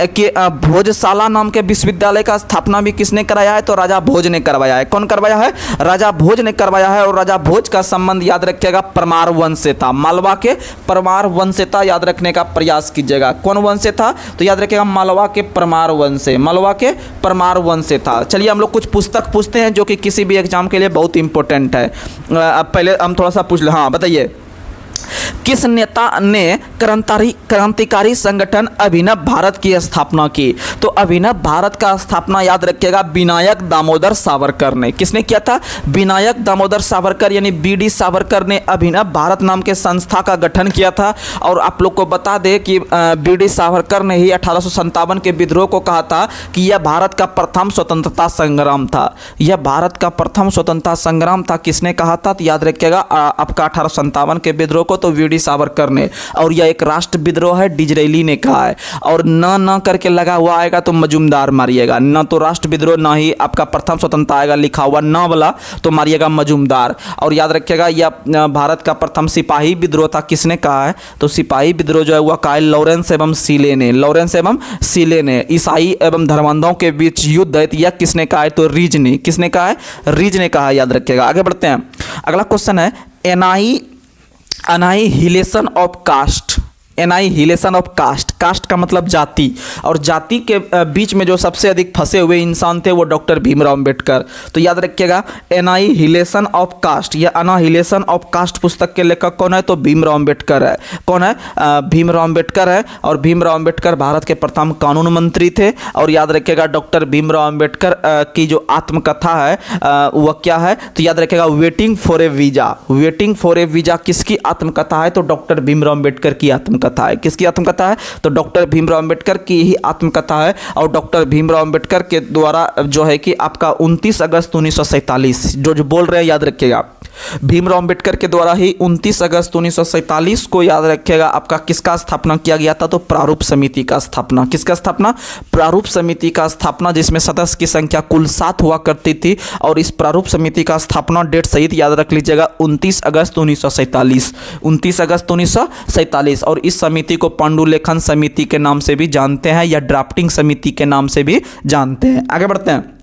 कि भोजशाला नाम के विश्वविद्यालय का स्थापना भी किसने कराया है? तो राजा भोज ने करवाया है। कौन करवाया है? राजा भोज ने करवाया है। और राजा भोज का संबंध याद रखिएगा परमार वंश से था। मालवा के परमार वंश से था, याद रखने का प्रयास कीजिएगा। कौन वंश से था? तो याद रखिएगा मालवा के परमार वंश से। मालवा के परमार वंश से था। चलिए हम लोग कुछ पुस्तक पूछते हैं जो कि किसी भी एग्जाम के लिए बहुत इंपॉर्टेंट है। अब पहले हम थोड़ा सा पूछ ले। हाँ बताइए किस नेता ने क्रांतिकारी संगठन अभिनव भारत की स्थापना की? तो अभिनव भारत का स्थापना याद रखिएगा विनायक दामोदर सावरकर ने। किसने किया था? विनायक दामोदर सावरकर यानी बीडी सावरकर ने अभिनव भारत नाम के संस्था का गठन किया था। और आप लोग को बता दें कि बीडी सावरकर ने ही 1857 के विद्रोह को कहा था कि यह भारत का प्रथम स्वतंत्रता संग्राम था। यह भारत का प्रथम स्वतंत्रता संग्राम था। किसने कहा था? तो याद रखिएगा आपका 1857 के विद्रोह को तो वीडी सावरकर ने। और यह एक राष्ट्र विद्रोह है, डिजरेली ने कहा है। और न करके लगा हुआ आएगा तो मजूमदार मारिएगा, न तो राष्ट्र विद्रोह ना ही आपका प्रथम स्वतंत्रता आएगा लिखा हुआ न वाला तो मारिएगा मजूमदार। और याद रखिएगा यह भारत का प्रथम सिपाही विद्रोह था। किसने कहा है? तो सिपाही विद्रोह जो है वह कहा है लॉरेंस एवं सीले ने। लॉरेंस एवं सीले ने। ईसाई एवं धर्मांधों के बीच युद्ध है, यह किसने कहा है? तो रीज ने। किसने कहा है? रीज ने कहा। याद रखिएगा। आगे बढ़ते हैं। अगला क्वेश्चन है annihilation of caste. Annihilation of caste. Caste का मतलब जाति, और जाति के बीच में जो सबसे अधिक फंसे हुए इंसान थे वो डॉक्टर भीमराव अंबेडकर। तो याद रखिएगा एनाइहिलेशन ऑफ कास्ट या अनाहिलेशन ऑफ कास्ट पुस्तक के लेखक कौन है? तो भीमराव अंबेडकर है। कौन है? भीमराव अंबेडकर है। और भीमराव अंबेडकर भारत के प्रथम कानून मंत्री थे। और याद रखिएगा डॉक्टर भीमराव अंबेडकर की जो आत्मकथा है वह क्या है? तो याद रखिएगा waiting for A visa. Waiting for A visa किसकी आत्मकथा है? तो डॉक्टर भीमराव अंबेडकर की आत्मकथा है। किसकी आत्मकथा है? तो डॉक्टर भीमराव अंबेडकर की ही आत्मकथा है। और डॉक्टर भीमराव अंबेडकर के द्वारा जो है कि आपका 29 अगस्त 1947 जो बोल रहे हैं याद रखिएगा भीमराव अंबेडकर के द्वारा ही 29 अगस्त 1947 को याद रखिएगा आपका किसका स्थापना किया गया था? तो प्रारूप समिति का स्थापना। किसका स्थापना? प्रारूप समिति का स्थापना, जिसमें सदस्य की संख्या कुल 7 हुआ करती थी। और इस प्रारूप समिति का स्थापना डेट सहित याद रख लीजिएगा 29 अगस्त 1947। 29 अगस्त 1947। और इस समिति को पांडुलेखन समिति के नाम से भी जानते हैं या ड्राफ्टिंग समिति के नाम से भी जानते हैं। आगे बढ़ते हैं।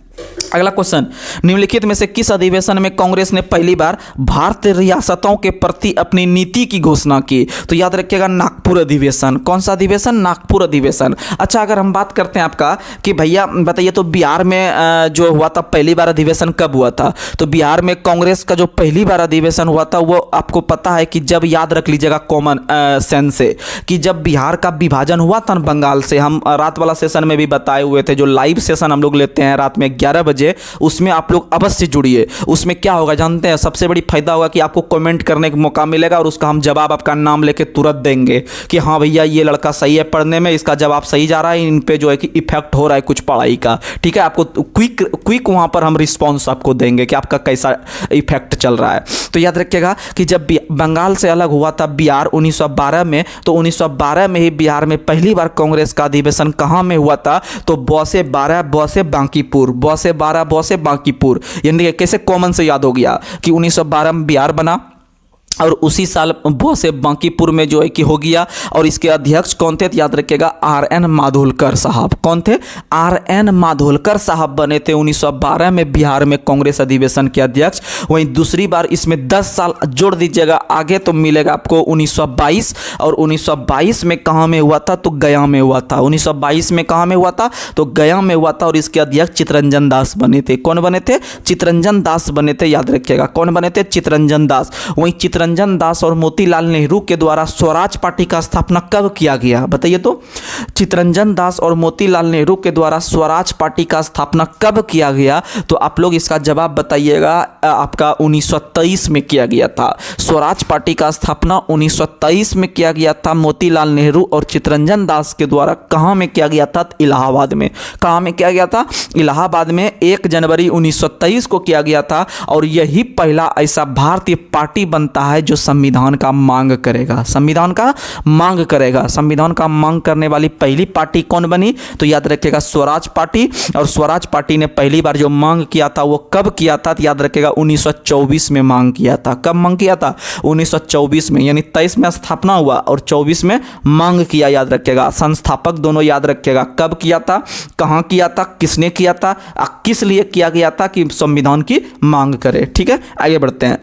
अगला क्वेश्चन, निम्नलिखित में से किस अधिवेशन में कांग्रेस ने पहली बार भारतीय रियासतों के प्रति अपनी नीति की घोषणा की? तो याद रखिएगा नागपुर अधिवेशन। कौन सा अधिवेशन? नागपुर अधिवेशन। अच्छा, अगर हम बात करते हैं आपका कि भैया बताइए तो बिहार में जो हुआ था पहली बार अधिवेशन कब हुआ था? तो बिहार में कांग्रेस का जो पहली बार अधिवेशन हुआ था वो आपको पता है कि जब, याद रख लीजिएगा कॉमन सेंस से, कि जब बिहार का विभाजन हुआ था बंगाल से। हम रात वाला सेशन में भी बताए हुए थे, जो लाइव सेशन हम लोग लेते हैं रात में 11 बजे, उसमें आप लोग अवश्य जुड़िए। उसमें क्या होगा जानते हैं? सबसे बड़ी फायदा होगा कि आपको कमेंट करने का मौका मिलेगा और उसका हम जवाब आपका नाम लेके तुरंत देंगे कि हाँ भैया ये लड़का सही है पढ़ने में, इसका जवाब सही जा रहा है, इन पे जो है कि इफेक्ट हो रहा है कुछ पढ़ाई का। ठीक है, आपको क्विक वहां पर हम रिस्पॉन्स आपको देंगे कि आपका कैसा इफेक्ट चल रहा है। तो याद रखिएगा कि जब बंगाल से अलग हुआ था बिहार 1912 में, तो 1912 में ही बिहार में पहली बार कांग्रेस का अधिवेशन कहाँ में हुआ था? तो बौसे 12 बौसे बांकीपुर। बौसे 12 बौसे बांकीपुर। यानी कैसे कॉमन से याद हो गया कि 1912 में बिहार बना और उसी साल बौसे बांकीपुर में जो है कि हो गया। और इसके अध्यक्ष कौन थे? याद रखिएगा आर.एन. माधोलकर साहब। कौन थे? आर.एन. माधोलकर साहब बने थे 1912 में बिहार में कांग्रेस अधिवेशन के अध्यक्ष। वहीं दूसरी बार इसमें 10 साल जोड़ दीजिएगा आगे तो मिलेगा आपको 1922। और 1922 में कहाँ में हुआ था? तो गया में हुआ था। 1922 में कहाँ में हुआ था? तो गया में हुआ था। और इसके अध्यक्ष चितरंजन दास बने थे। कौन बने थे? चितरंजन दास बने थे। याद रखिएगा कौन बने थे? चितरंजन दास। वहीं चितरंजन दास और मोतीलाल नेहरू के द्वारा स्वराज पार्टी का स्थापना कब किया गया? बताइए तो। चितरंजन दास और मोतीलाल नेहरू के द्वारा स्वराज पार्टी का स्थापना कब किया गया? तो आप लोग इसका जवाब बताइएगा। आपका 1923 में किया गया था। स्वराज पार्टी का स्थापना 1923 में किया गया था मोतीलाल नेहरू और चितरंजन दास के द्वारा। कहां में किया गया था? इलाहाबाद में। कहां में किया गया था? इलाहाबाद में 1 जनवरी 1923 को किया गया था। और यही पहला ऐसा भारतीय पार्टी बनता है जो संविधान का मांग करेगा। संविधान का मांग करेगा। संविधान का मांग करने वाली पहली पार्टी कौन बनी? तो याद रखिएगा स्वराज पार्टी। और स्वराज पार्टी ने पहली बार जो मांग किया था वो कब किया था? तो याद रखिएगा 1924 में मांग किया था। कब मांग किया था? 1924 में। यानी 23 में स्थापना हुआ और 24 में मांग किया। याद रखिएगा संस्थापक दोनों याद रखिएगा कब किया था, कहां किया था, किसने किया था, किस लिए किया गया था कि संविधान की मांग करे। ठीक है, आगे बढ़ते हैं।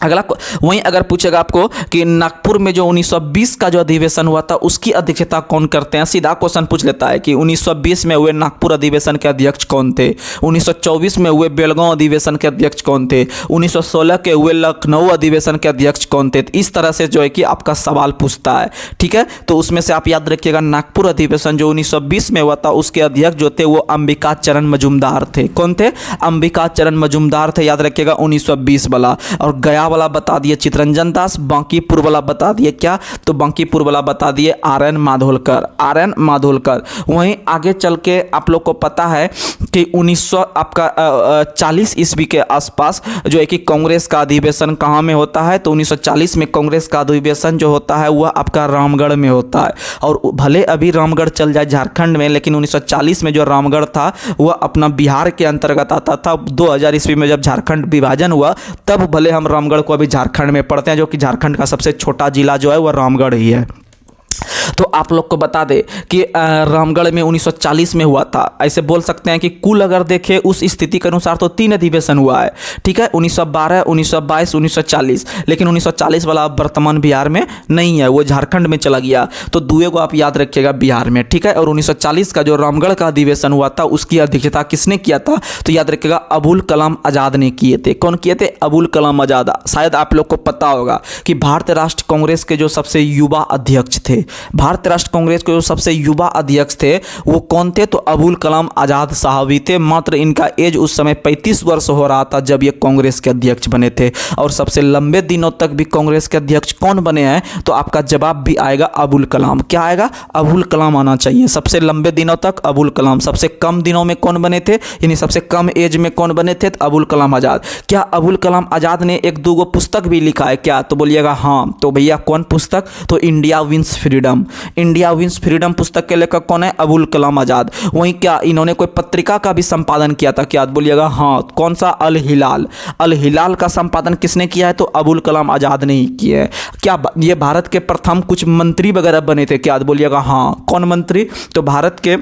वहीं अगर पूछेगा आपको कि नागपुर में जो 1920 का जो अधिवेशन हुआ था उसकी अध्यक्षता कौन करते हैं, सीधा क्वेश्चन पूछ लेता है कि 1920 में हुए नागपुर अधिवेशन के अध्यक्ष कौन थे, 1924 में हुए बेलगांव अधिवेशन के अध्यक्ष कौन थे, 1916 के हुए लखनऊ अधिवेशन के अध्यक्ष कौन थे। इस तरह से जो है कि आपका सवाल पूछता है, ठीक है। तो उसमें से आप याद रखिएगा नागपुर अधिवेशन जो 1920 में हुआ था उसके अध्यक्ष जो थे वो अंबिका चरण मजूमदार थे। कौन थे? अंबिका चरण मजूमदार थे, याद रखिएगा 1920 वाला। और गया वाला बता दिए चितरंजन दास, बांकीपुर वाला बता दिए क्या, तो बांकीपुर वाला बता दिए आर.एन. माधोलकर, आर.एन. माधोलकर। वहीं आगे चल के आप लोग को पता है कि 1940 ईस्वी के आसपास जो है कि कांग्रेस का अधिवेशन कहाँ में होता है, तो 1940 में कांग्रेस का अधिवेशन जो होता है वह आपका रामगढ़ में होता है। और भले अभी रामगढ़ चल जाए झारखंड में, लेकिन 1940 में जो रामगढ़ था वह अपना बिहार के अंतर्गत आता था। 2000 ईस्वी में जब झारखंड विभाजन हुआ तब भले हम रामगढ़ को अभी झारखंड में पढ़ते हैं, जो कि झारखंड का सबसे छोटा जिला जो है वह रामगढ़ ही है। तो आप लोग को बता दें कि रामगढ़ में 1940 में हुआ था। ऐसे बोल सकते हैं कि कुल अगर देखें उस स्थिति के अनुसार तो 3 अधिवेशन हुआ है, ठीक है, 1912, 1922, 1940। लेकिन 1940 वाला वर्तमान बिहार में नहीं है, वो झारखंड में चला गया। तो दुए को आप याद रखिएगा बिहार में, ठीक है। और 1940 का जो रामगढ़ का अधिवेशन हुआ था उसकी अध्यक्षता किसने किया था, तो याद रखिएगा अबुल कलाम आज़ाद ने किए थे। कौन किए थे? अबुल कलाम आज़ाद। शायद आप लोग को पता होगा कि भारतीय राष्ट्र कांग्रेस के जो सबसे युवा अध्यक्ष थे, भारतीय राष्ट्र कांग्रेस के जो सबसे युवा अध्यक्ष थे वो कौन थे, तो अबुल कलाम आज़ाद साहब ही थे। मात्र इनका एज उस समय 35 वर्ष हो रहा था जब ये कांग्रेस के अध्यक्ष बने थे। और सबसे लंबे दिनों तक भी कांग्रेस के अध्यक्ष कौन बने हैं, तो आपका जवाब भी आएगा अबुल कलाम। क्या आएगा? अबुल कलाम आना चाहिए। सबसे लंबे दिनों तक अबुल कलाम। सबसे कम दिनों में कौन बने थे, यानी सबसे कम एज में कौन बने थे, तो अबुल कलाम आज़ाद। क्या अबुल कलाम आज़ाद ने 1-2 पुस्तक भी लिखा है क्या, तो बोलिएगा हाँ। तो भैया कौन पुस्तक, तो India wins freedom. India wins freedom पुस्तक के लेखक कौन है? अबुल कलाम आज़ाद। वहीं क्या इन्होंने कोई पत्रिका का भी संपादन किया था क्या, बोलिएगा हाँ। कौन सा? अल हिलाल। अल हिलाल का संपादन किसने किया है, तो अबुल कलाम आज़ाद ने ही किया है। क्या ये भारत के प्रथम कुछ मंत्री वगैरह बने थे क्या, बोलिएगा हाँ। कौन मंत्री, तो भारत के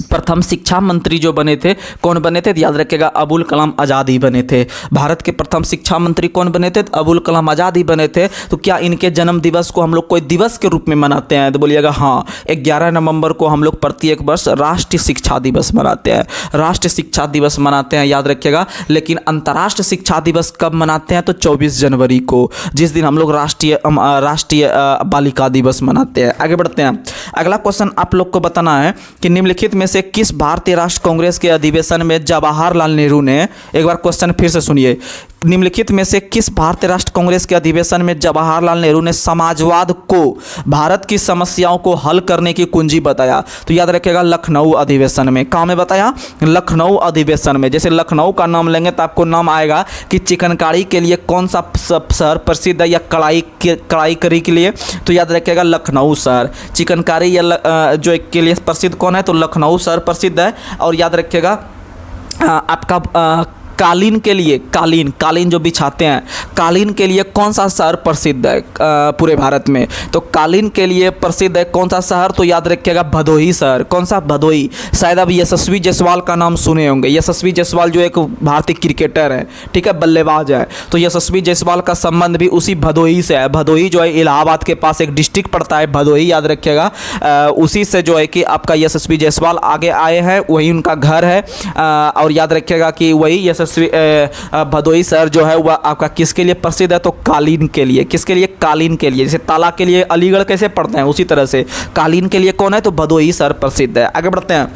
प्रथम शिक्षा मंत्री जो बने थे कौन बने थे, याद रखिएगा अबुल कलाम आज़ाद ही बने थे। भारत के प्रथम शिक्षा मंत्री कौन बने थे, तो अबुल कलाम आज़ाद ही बने थे। तो क्या इनके जन्म दिवस को हम लोग कोई दिवस के रूप में मनाते हैं, तो बोलिएगा हाँ। 11 नवंबर को हम लोग प्रत्येक वर्ष राष्ट्रीय शिक्षा दिवस मनाते हैं, राष्ट्रीय शिक्षा दिवस मनाते हैं, याद रखिएगा। लेकिन अंतर्राष्ट्रीय शिक्षा दिवस कब मनाते हैं, तो 24 जनवरी को, जिस दिन हम लोग राष्ट्रीय बालिका दिवस मनाते हैं। आगे बढ़ते हैं। अगला क्वेश्चन आप लोग को बताना है कि निम्नलिखित में से किस भारतीय राष्ट्र कांग्रेस के अधिवेशन में जवाहरलाल नेहरू ने, एक बार क्वेश्चन फिर से सुनिए, निम्नलिखित में से किस भारतीय राष्ट्र कांग्रेस के अधिवेशन में जवाहरलाल नेहरू ने समाजवाद को भारत की समस्याओं को हल करने की कुंजी बताया, तो याद रखिएगा लखनऊ अधिवेशन में। कहाँ में बताया? लखनऊ अधिवेशन में। जैसे लखनऊ का नाम लेंगे तो आपको नाम आएगा कि चिकनकारी के लिए कौन सा शहर प्रसिद्ध है, या कढ़ाई करी के लिए, तो याद रखिएगा लखनऊ शहर। चिकनकारी या जो के लिए प्रसिद्ध कौन है, तो लखनऊ शहर प्रसिद्ध है। और याद रखिएगा आपका कालीन के लिए, कालीन जो बिछाते हैं, कालीन के लिए कौन सा शहर प्रसिद्ध है पूरे भारत में, तो कालीन के लिए प्रसिद्ध है कौन सा शहर, तो याद रखिएगा भदोही शहर। कौन सा? भदोही। शायद अब यशस्वी जायसवाल का नाम सुने होंगे। यशस्वी जायसवाल जो एक भारतीय क्रिकेटर है, ठीक है, बल्लेबाज है, तो यशस्वी जायसवाल का संबंध भी उसी भदोही से है। भदोही जो है इलाहाबाद के पास एक डिस्ट्रिक्ट पड़ता है भदोही, याद रखिएगा। उसी से जो है कि आपका यशस्वी जायसवाल आगे आए हैं, वही उनका घर है। और याद रखिएगा कि वही भदोही शहर जो है वह आपका किसके लिए प्रसिद्ध है, तो कालीन के लिए। किसके लिए? कालीन के लिए। जैसे ताला के लिए अलीगढ़ कैसे पढ़ते हैं, उसी तरह से कालीन के लिए कौन है, तो भदोही शहर प्रसिद्ध है। आगे बढ़ते हैं।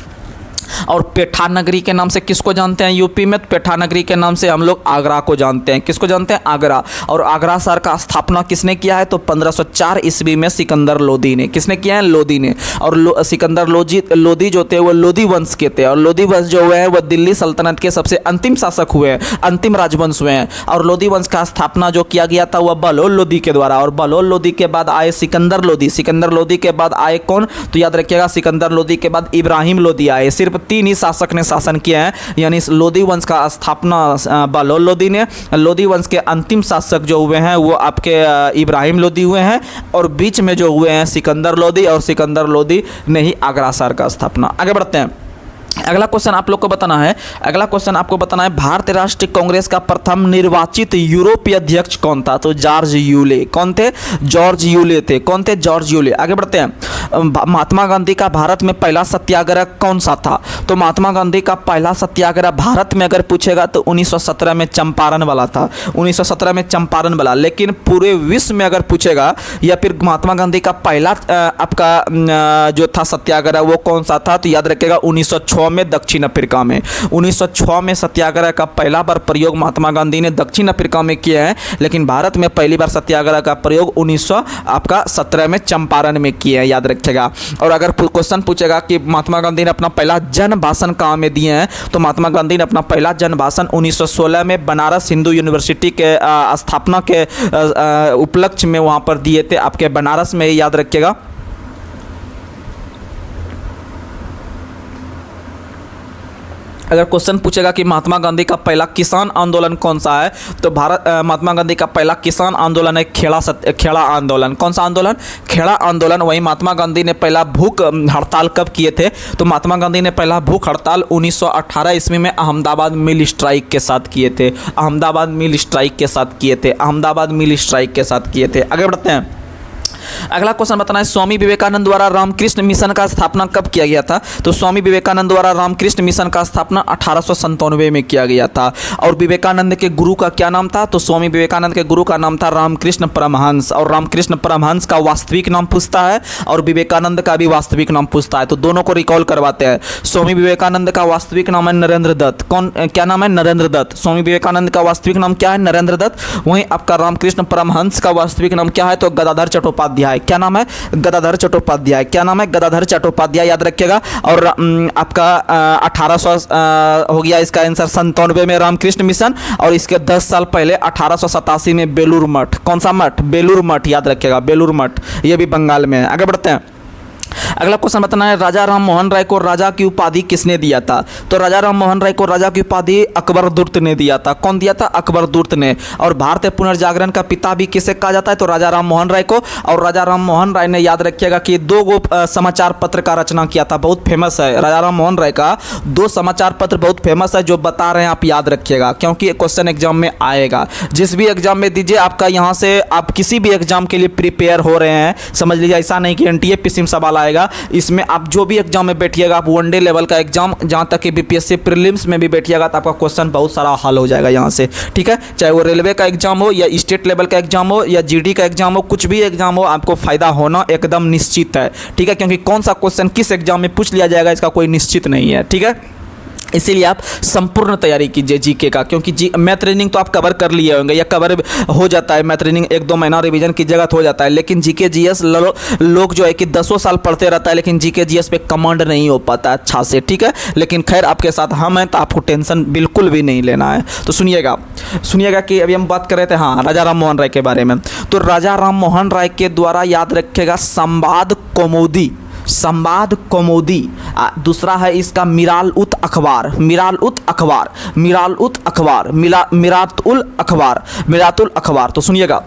और पेठा नगरी के नाम से किसको जानते हैं यूपी में, तो पेठा नगरी के नाम से हम लोग आगरा को जानते हैं। किसको जानते हैं? आगरा। और आगरा शहर का स्थापना किसने किया है, तो 1504 ईस्वी में सिकंदर लोदी ने। किसने किया है? लोदी ने। और सिकंदर लोदी जो थे वो लोदी वंश के थे। और लोदी वंश जो हुए हैं वह दिल्ली सल्तनत के सबसे अंतिम शासक हुए हैं, अंतिम राजवंश हुए हैं। और लोदी वंश का स्थापना जो किया गया था वह बहलोल लोदी के द्वारा। और बहलोल लोदी के बाद आए सिकंदर लोदी। सिकंदर लोदी के बाद आए कौन, तो याद रखिएगा सिकंदर लोदी के बाद इब्राहिम लोदी आए। सिर्फ 3 ही शासक ने शासन किया है, यानी लोदी वंश का स्थापना बहलोल लोदी ने। लोदी वंश के अंतिम शासक जो हुए हैं वो आपके इब्राहिम लोदी हुए हैं। और बीच में जो हुए हैं सिकंदर लोदी, और सिकंदर लोदी ने ही आगरा शहर का स्थापना। आगे बढ़ते हैं। अगला क्वेश्चन आप लोग को बताना है, अगला क्वेश्चन आपको बताना है, भारतीय राष्ट्रीय कांग्रेस का प्रथम निर्वाचित यूरोपीय अध्यक्ष कौन था? तो जॉर्ज यूले। कौन थे? जॉर्ज यूले थे। कौन थे? George Yule. आगे बढ़ते हैं। महात्मा गांधी का भारत में पहला सत्याग्रह कौन सा था? तो महात्मा गांधी का पहला सत्याग्रह भारत में अगर पूछेगा तो 1917 में चंपारण वाला था। 1917 में चंपारण वाला। लेकिन पूरे विश्व में अगर पूछेगा या फिर महात्मा गांधी का पहला आपका जो था सत्याग्रह वो कौन सा था, तो याद रखिएगा 1906 में दक्षिण अफ्रीका में। 1906 में सत्याग्रह का पहला बार प्रयोग महात्मा गांधी ने दक्षिण अफ्रीका में किया है, लेकिन भारत में पहली बार सत्याग्रह का प्रयोग 1917 में चंपारण में किया है, याद रखिएगा। और अगर क्वेश्चन पूछेगा कि महात्मा गांधी ने अपना पहला जन भाषण कहाँ में दिए हैं, तो महात्मा गांधी ने अपना पहला जन भाषण 1916 में बनारस हिंदू यूनिवर्सिटी के स्थापना के उपलक्ष्य में वहाँ पर दिए थे, आपके बनारस में, याद रखिएगा। अगर क्वेश्चन पूछेगा कि महात्मा गांधी का पहला किसान आंदोलन कौन सा है, तो महात्मा गांधी का पहला किसान आंदोलन है खेड़ा आंदोलन। कौन सा आंदोलन? खेड़ा आंदोलन। वहीं महात्मा गांधी ने पहला भूख हड़ताल कब किए थे, तो महात्मा गांधी ने पहला भूख हड़ताल 1918 ईस्वी में अहमदाबाद मिल स्ट्राइक के साथ किए थे। अहमदाबाद मिल स्ट्राइक के साथ किए थे। अहमदाबाद मिल स्ट्राइक के साथ किए थे। आगे बढ़ते हैं। अगला क्वेश्चन बताना है, स्वामी विवेकानंद द्वारा रामकृष्ण मिशन का स्थापना कब किया गया था? तो स्वामी विवेकानंद द्वारा रामकृष्ण मिशन का स्थापना 1897 में किया गया था। और विवेकानंद के गुरु का क्या नाम था? तो स्वामी विवेकानंद के गुरु का नाम था रामकृष्ण परमहंस। और रामकृष्ण परमहंस का वास्तविक नाम पूछता है और विवेकानंद का भी वास्तविक नाम पूछता है, तो दोनों को रिकॉल करवाते हैं। स्वामी विवेकानंद का वास्तविक नाम है नरेंद्र दत्त। कौन, क्या नाम है? नरेंद्र दत्त। स्वामी विवेकानंद का वास्तविक नाम क्या है? नरेंद्र दत्त। वहीं आपका रामकृष्ण परमहंस का वास्तविक नाम क्या है? तो गदाधर चट्टोपाध्याय। क्या नाम है? गदाधर चट्टोपाध्याय। क्या नाम है? गदाधर चट्टोपाध्याय, याद रखिएगा। और आपका 1800 हो गया इसका आंसर 97 में रामकृष्ण मिशन, और इसके 10 साल पहले 1887 में बेलूर मठ। कौन सा मठ? बेलूर मठ, याद रखिएगा, बेलूर मठ, ये भी बंगाल में है। आगे बढ़ते हैं। अगला क्वेश्चन बताना है, राजा राम मोहन राय को राजा की उपाधि किसने दिया था? तो राजा राम मोहन राय को राजा की उपाधि अकबर दुर्त ने दिया था। कौन दिया था? अकबर दुर्त ने। और भारतीय पुनर्जागरण का पिता भी किसे कहा जाता है? तो राजा राम मोहन राय को। और राजा राम मोहन राय ने, याद रखिएगा, कि 2 समाचार पत्र का रचना किया था, बहुत फेमस है। राजा राम मोहन राय का 2 समाचार पत्र बहुत फेमस है, जो बता रहे हैं, आप याद रखिएगा, क्योंकि क्वेश्चन एग्जाम में आएगा। जिस भी एग्जाम में दीजिए, आपका यहाँ से आप किसी भी एग्जाम के लिए प्रिपेयर हो रहे हैं, समझ लीजिए, ऐसा नहीं कि एनटीए पीसी में सवाल आएगा। इसमें आप जो भी एग्जाम में बैठिएगा, आप वनडे लेवल का एग्जाम, जहाँ तक कि बीपीएससी प्रीलिम्स में भी बैठिएगा, तो आपका क्वेश्चन बहुत सारा हल हो जाएगा यहाँ से, ठीक है। चाहे वो रेलवे का एग्जाम हो या स्टेट लेवल का एग्जाम हो या जीडी का एग्जाम हो, कुछ भी एग्जाम हो, आपको फायदा होना एकदम निश्चित है, ठीक है। क्योंकि कौन सा क्वेश्चन किस एग्जाम में पूछ लिया जाएगा, इसका कोई निश्चित नहीं है, ठीक है। इसीलिए आप संपूर्ण तैयारी कीजिए जीके का, क्योंकि मैथ रीजनिंग तो आप कवर कर लिए होंगे या कवर हो जाता है। मैथ रीजनिंग 1-2 महीना रिवीजन की जगह हो जाता है, लेकिन जीके जीएस लोग जो है कि 10 साल पढ़ते रहता है, लेकिन जीके जीएस पे कमांड नहीं हो पाता अच्छा से, ठीक है। लेकिन खैर, आपके साथ हम हैं, तो आपको टेंशन बिल्कुल भी नहीं लेना है। तो सुनिएगा कि अभी हम बात कर रहे थे, हाँ, राजा राम मोहन राय के बारे में। तो राजा राम मोहन राय के द्वारा, याद रखिएगा, संवाद कौमुदी, दूसरा है इसका मिराल उत अखबार, मिरातुल अखबार। तो सुनिएगा,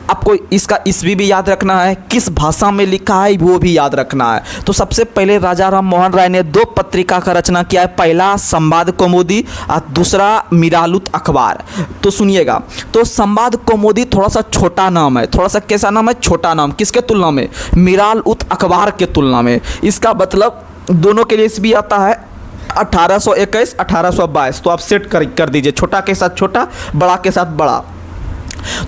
आपको इसका ईस्वी भी याद रखना है, किस भाषा में लिखा है वो भी याद रखना है। तो सबसे पहले राजा राम मोहन राय ने 2 पत्रिका का रचना किया है, पहला संवाद कौमुदी और दूसरा मिरालुत अखबार। तो सुनिएगा, तो संवाद कौमुदी थोड़ा सा छोटा नाम है, थोड़ा सा कैसा नाम है? छोटा नाम। किसके तुलना में? मिराल उत अखबार के तुलना में। इसका मतलब दोनों के लिए ईस्वी आता है 1821, 1822। तो आप सेट कर दीजिए, छोटा के साथ छोटा, बड़ा के साथ बड़ा।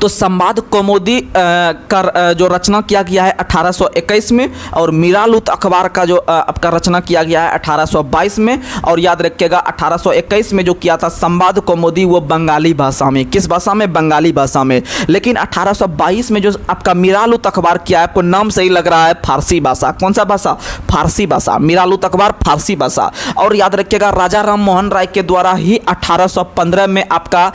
तो संवाद कौमुदी का जो रचना किया गया है 1821 में, और मिरालुत अखबार का जो आपका रचना किया गया है 1822 में। और याद रखिएगा, 1821 में जो किया था संवाद कौमुदी, वो बंगाली भाषा में। किस भाषा में? बंगाली भाषा में। लेकिन 1822 में जो आपका मिरालुत अखबार किया है, आपको नाम सही लग रहा है, फारसी भाषा। कौन सा भाषा? फारसी भाषा। मिरालुत अखबार फारसी भाषा। और याद रखिएगा, राजा राम मोहन राय के द्वारा ही 1815 में आपका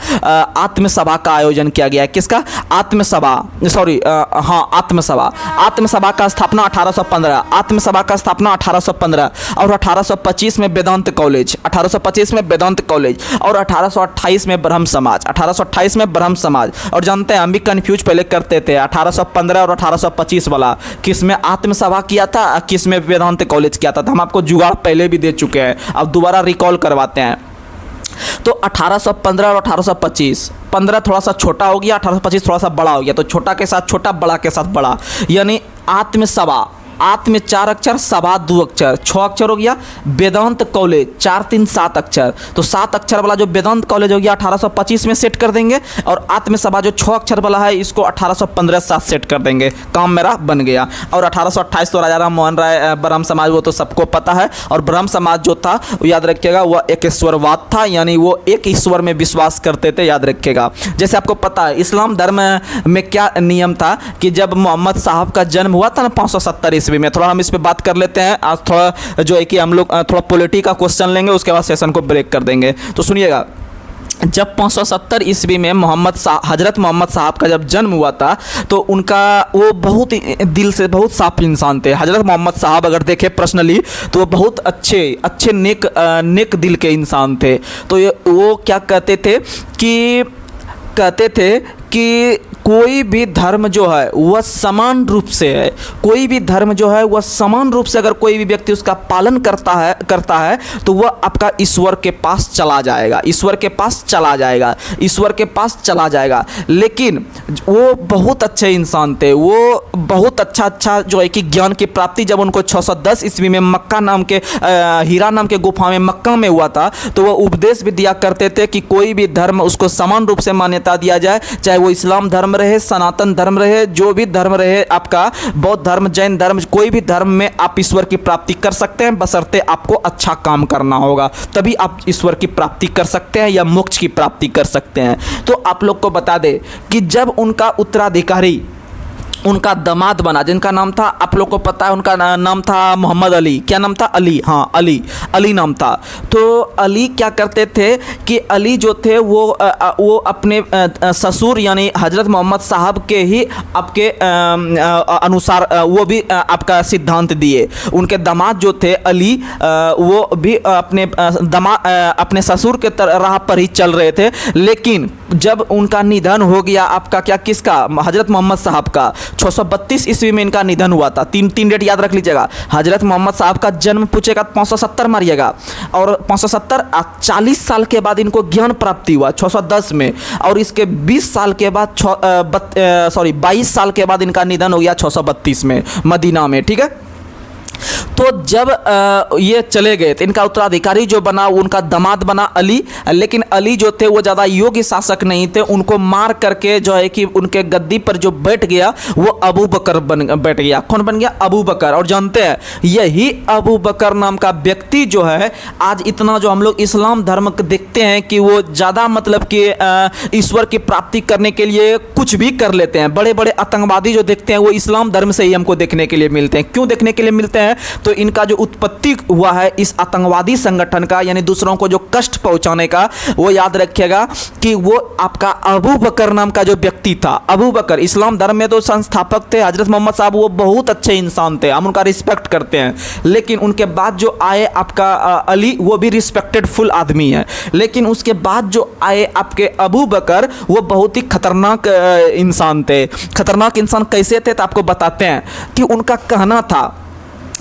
आत्मसभा का आयोजन किया गया है। किसका, आत्मसभा, सॉरी हाँ आत्मसभा। आत्मसभा का स्थापना 1815, आत्मसभा का स्थापना 1815 और 1825 में वेदांत कॉलेज, 1825 में वेदांत कॉलेज और 1828 में ब्रह्म समाज, 1828 में ब्रह्म समाज। और जानते हैं हम भी कंफ्यूज पहले करते थे 1815 और 1825 वाला, किस में आत्मसभा किया था, किस में वेदांत कॉलेज किया था। तो हम आपको जुगाड़ पहले भी दे चुके हैं, अब दोबारा रिकॉल करवाते हैं। तो 1815 और 1825, 15 थोड़ा सा छोटा हो गया, 1825 थोड़ा सा बड़ा हो गया, तो छोटा के साथ छोटा, बड़ा के साथ बड़ा, यानी आत्मसभा, आत्म में 4 अक्षर, सभा 2 अक्षर, 6 अक्षर हो गया। वेदांत कॉलेज 4 3 7 अक्षर, तो 7 अक्षर वाला जो वेदांत कॉलेज हो गया 1825 में सेट कर देंगे, और आत्मसभा जो 6 अक्षर वाला है इसको 1815 साथ सेट कर देंगे, काम मेरा बन गया। और 1828 तो राजा राम मोहन राय ब्रह्म समाज, वो तो सबको पता है। और ब्रह्म समाज जो था वो याद रखिएगा वह एक ईश्वरवाद था, यानी वो एक ईश्वर में विश्वास करते थे, याद रखिएगा। जैसे आपको पता है इस्लाम धर्म में क्या नियम था कि जब मोहम्मद साहब का जन्म हुआ था ना 570 ईस्वी में, थोड़ा हम इस पे बात कर लेते हैं आज, थोड़ा जो है कि हम लोग थोड़ा पॉलिटी का क्वेश्चन लेंगे, उसके बाद सेशन को ब्रेक कर देंगे। तो सुनिएगा, जब 570 ईस्वी में हजरत मोहम्मद साहब का जब जन्म हुआ था तो उनका वो बहुत दिल से बहुत साफ इंसान थे। हजरत मोहम्मद साहब अगर देखें पर्सनली तो वो बहुत अच्छे नेक दिल के इंसान थे। तो वो क्या कहते थे कि कोई भी धर्म जो है वह समान रूप से है, कोई भी धर्म जो है वह समान रूप से अगर कोई भी व्यक्ति उसका पालन करता है तो वह आपका ईश्वर के पास चला जाएगा, ईश्वर के पास चला जाएगा। लेकिन वो बहुत अच्छे इंसान थे, वो बहुत अच्छा जो है कि ज्ञान की प्राप्ति जब उनको 610 ईस्वी में मक्का नाम के हीरा नाम के गुफा में मक्का में हुआ था, तो वह उपदेश भी दिया करते थे कि कोई भी धर्म उसको समान रूप से मान्यता दिया जाए, चाहे वो इस्लाम धर्म रहे, सनातन धर्म रहे, जो भी धर्म रहे आपका, बौद्ध धर्म, जैन धर्म, कोई भी धर्म में आप ईश्वर की प्राप्ति कर सकते हैं, बशर्ते आपको अच्छा काम करना होगा, तभी आप ईश्वर की प्राप्ति कर सकते हैं या मोक्ष की प्राप्ति कर सकते हैं। तो आप लोग को बता दें कि जब उनका उत्तराधिकारी उनका दामाद बना, जिनका नाम था, आप लोग को पता है उनका नाम था मोहम्मद अली। क्या नाम था? अली, हाँ अली नाम था। तो अली क्या करते थे कि अली जो थे वो अपने ससुर यानी हजरत मोहम्मद साहब के ही आपके अनुसार वो भी आपका सिद्धांत दिए। उनके दामाद जो थे अली वो भी अपने ससुर के राह पर ही चल रहे थे। लेकिन जब उनका निधन हो गया आपका, क्या किसका? हजरत मोहम्मद साहब का 632 ईस्वी में इनका निधन हुआ था। तीन डेट याद रख लीजिएगा। हजरत मोहम्मद साहब का जन्म पूछेगा 570 मारिएगा, और 570 40 साल के बाद इनको ज्ञान प्राप्ति हुआ 610 में, और इसके 20 साल के बाद 22 साल के बाद इनका निधन हो गया 632 में मदीना में। ठीक है, तो जब ये चले गए तो इनका उत्तराधिकारी जो बना उनका दामाद बना अली। लेकिन अली जो थे वो ज़्यादा योग्य शासक नहीं थे, उनको मार करके जो है कि उनके गद्दी पर जो बैठ गया वो अबू बकर बैठ गया। कौन बन गया? अबू बकर। और जानते हैं यही अबू बकर नाम का व्यक्ति जो है आज इतना जो हम लोग इस्लाम धर्म देखते हैं कि वो ज़्यादा मतलब कि ईश्वर की प्राप्ति करने के लिए कुछ भी कर लेते हैं। बड़े बड़े आतंकवादी जो देखते हैं वो इस्लाम धर्म से ही हमको देखने के लिए मिलते हैं। क्यों देखने के लिए मिलते हैं? तो इनका जो उत्पत्ति हुआ है इस आतंकवादी संगठन का, यानी दूसरों को जो कष्ट पहुंचाने का, वो याद रखिएगा कि वो आपका अबू बकर नाम का जो व्यक्ति था। अबू बकर इस्लाम धर्म में तो संस्थापक थे। हजरत मोहम्मद साहब वो बहुत अच्छे इंसान थे, हम उनका रिस्पेक्ट करते हैं। लेकिन उनके बाद जो आए आपका अली, वो भी रिस्पेक्टेड फुल आदमी है। लेकिन उसके बाद जो आए आपके अबू बकर, वो बहुत ही खतरनाक इंसान थे। खतरनाक इंसान कैसे थे तो आपको बताते हैं कि उनका कहना था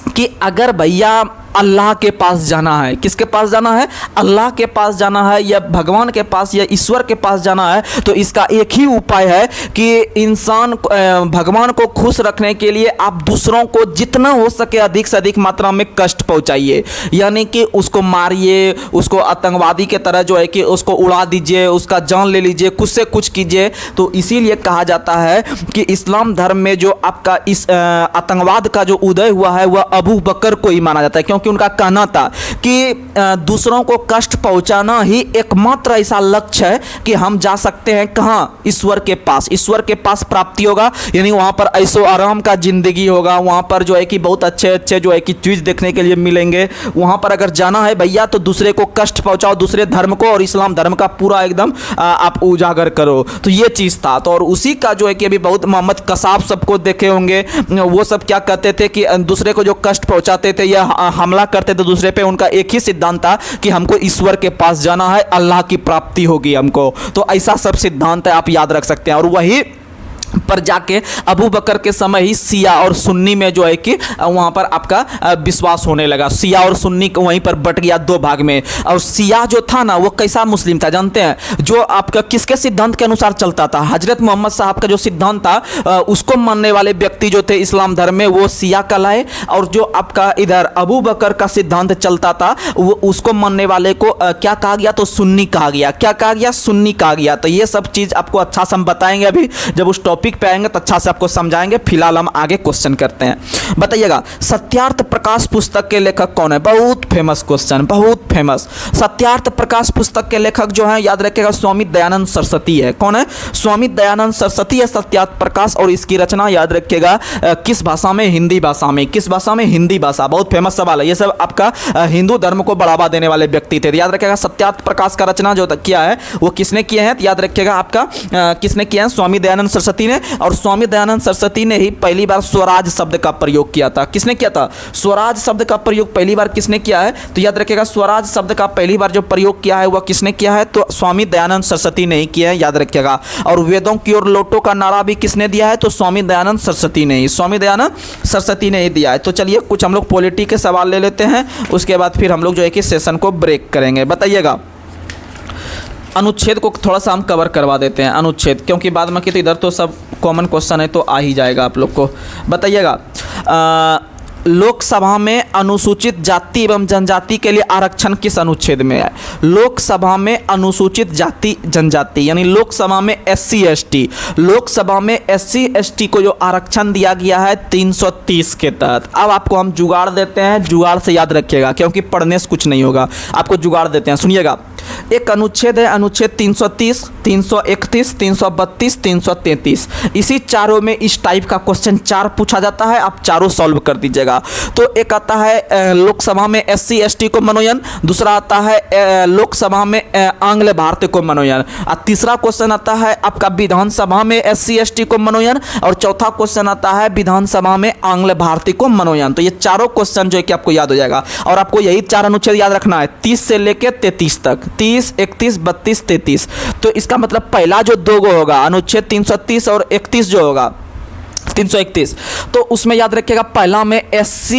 कि अगर भैया अल्लाह के पास जाना है, किसके पास जाना है? अल्लाह के पास जाना है या भगवान के पास या ईश्वर के पास जाना है, तो इसका एक ही उपाय है कि इंसान भगवान को खुश रखने के लिए आप दूसरों को जितना हो सके अधिक से अधिक मात्रा में कष्ट पहुंचाइए, यानी कि उसको मारिए, उसको आतंकवादी के तरह जो है कि उसको उड़ा दीजिए, उसका जान ले लीजिए, कुछ से कुछ कीजिए। तो इसीलिए कहा जाता है कि इस्लाम धर्म में जो आपका इस आतंकवाद का जो उदय हुआ है वह अबू बकर को ही माना जाता है। क्योंकि क्योंकि उनका कहना था कि दूसरों को कष्ट पहुंचाना ही एकमात्र ऐसा लक्ष्य है कि हम जा सकते हैं कहाँ, ईश्वर के पास। ईश्वर के पास प्राप्ति होगा, यानी वहाँ पर ऐशो आराम का जिंदगी होगा, वहाँ पर जो है कि बहुत अच्छे अच्छे जो है कि चीज़ देखने के लिए मिलेंगे। वहाँ पर अगर जाना है भैया तो दूसरे को कष्ट पहुँचाओ, दूसरे धर्म को और इस्लाम धर्म का पूरा एकदम आप उजागर करो। तो ये चीज़ था। तो और उसी का जो है कि अभी बहुत मोहम्मद कसाब सबको देखे होंगे, वो सब क्या कहते थे कि दूसरे को जो कष्ट पहुँचाते थे या हमला करते थे दूसरे पे, उनका एक ही सिद्धांत था कि हमको ईश्वर के पास जाना है, अल्लाह की प्राप्ति होगी हमको। तो ऐसा सब सिद्धांत है, आप याद रख सकते हैं। और वही पर जाके अबू बकर के समय ही सिया और सुन्नी में जो है कि वहाँ पर आपका विश्वास होने लगा। सिया और सुन्नी वहीं पर बट गया दो भाग में। और सिया जो था ना वो कैसा मुस्लिम था जानते हैं, जो आपका किसके सिद्धांत के अनुसार चलता था, हजरत मोहम्मद साहब का जो सिद्धांत था उसको मानने वाले व्यक्ति जो थे इस्लाम धर्म में वो सिया कहलाए। और जो आपका इधर अबू बकर का सिद्धांत चलता था वो उसको मानने वाले को क्या कहा गया, तो सुन्नी कहा गया। क्या कहा गया, सुन्नी कहा गया। तो ये सब चीज़ आपको अच्छा से हम बताएंगे, अभी जब उस टॉपिक पे आएंगे तो अच्छा से आपको समझाएंगे। फिलहाल हम आगे क्वेश्चन करते हैं। बताइएगा सत्यार्थ प्रकाश पुस्तक के लेखक कौन है? बहुत फेमस क्वेश्चन, बहुत फेमस। सत्यार्थ प्रकाश पुस्तक के लेखक जो है याद रखिएगा स्वामी दयानंद सरस्वती है। कौन है? स्वामी दयानंद सरस्वती है सत्यार्थ प्रकाश। और इसकी रचना याद रखिएगा किस भाषा में? हिंदी भाषा में। किस भाषा में? हिंदी भाषा। बहुत फेमस सवाल है। ये सब आपका हिंदू धर्म को बढ़ावा देने वाले व्यक्ति थे। याद रखिएगा सत्यार्थ प्रकाश का रचना जो किया है वो किसने किए हैं? याद रखिएगा आपका किसने किया है? स्वामी दयानंद सरस्वती ने। और स्वामी दयानंद सरस्वती ने ही पहली बार स्वराज शब्द का प्रयोग किया था। किसने किया था? स्वराज शब्द का प्रयोग पहली बार किसने किया है? तो याद रखिएगा स्वराज शब्द का पहली बार जो प्रयोग किया है वह किसने किया है? तो स्वामी दयानंद सरस्वती ने ही किया है, याद रखिएगा। और वेदों की ओर लौटो का नारा भी किसने दिया है? तो स्वामी दयानंद सरस्वती ने ही, स्वामी दयानंद सरस्वती ने ही दिया है। तो चलिए कुछ हम लोग पॉलिटी के सवाल ले लेते हैं, उसके बाद फिर हम लोग जो है कि सेशन को ब्रेक करेंगे। बताइएगा अनुच्छेद को थोड़ा सा हम कवर करवा देते हैं, अनुच्छेद, क्योंकि बाद में कि तो इधर तो सब कॉमन क्वेश्चन है तो आ ही जाएगा आप लोग को। बताइएगा लोकसभा में अनुसूचित जाति एवं जनजाति के लिए आरक्षण किस अनुच्छेद में है? लोकसभा में अनुसूचित जाति जनजाति यानी लोकसभा में SC ST, लोकसभा में SC ST को जो आरक्षण दिया गया है 330 के तहत। अब आपको हम जुगाड़ देते हैं, जुगाड़ से याद रखिएगा क्योंकि पढ़ने से कुछ नहीं होगा। आपको जुगाड़ देते हैं, सुनिएगा। एक अनुच्छेद है अनुच्छेद 330, 331, 332, 333। इसी चारों में इस टाइप का क्वेश्चन 4 पूछा जाता है, आप चारों सॉल्व कर दीजिएगा। तो एक आता है लोकसभा में SC ST को मनोनयन, दूसरा आता है लोकसभा में आंग्ल भारतीय को मनोनयन, और तीसरा क्वेश्चन आता है आपका विधानसभा में SC ST को मनोनयन, और चौथा क्वेश्चन आता है विधानसभा में आंग्ल भारतीय को मनोनयन। तो ये चारों क्वेश्चन जो है कि आपको याद हो जाएगा। और आपको यही 4 अनुच्छेद याद रखना है 30 से लेकर 33 तक, 30, 31, 32, 33। तो इसका मतलब पहला जो 2 गो होगा अनुच्छेद 330 और 31 जो होगा 331, तो उसमें याद रखिएगा पहला में SC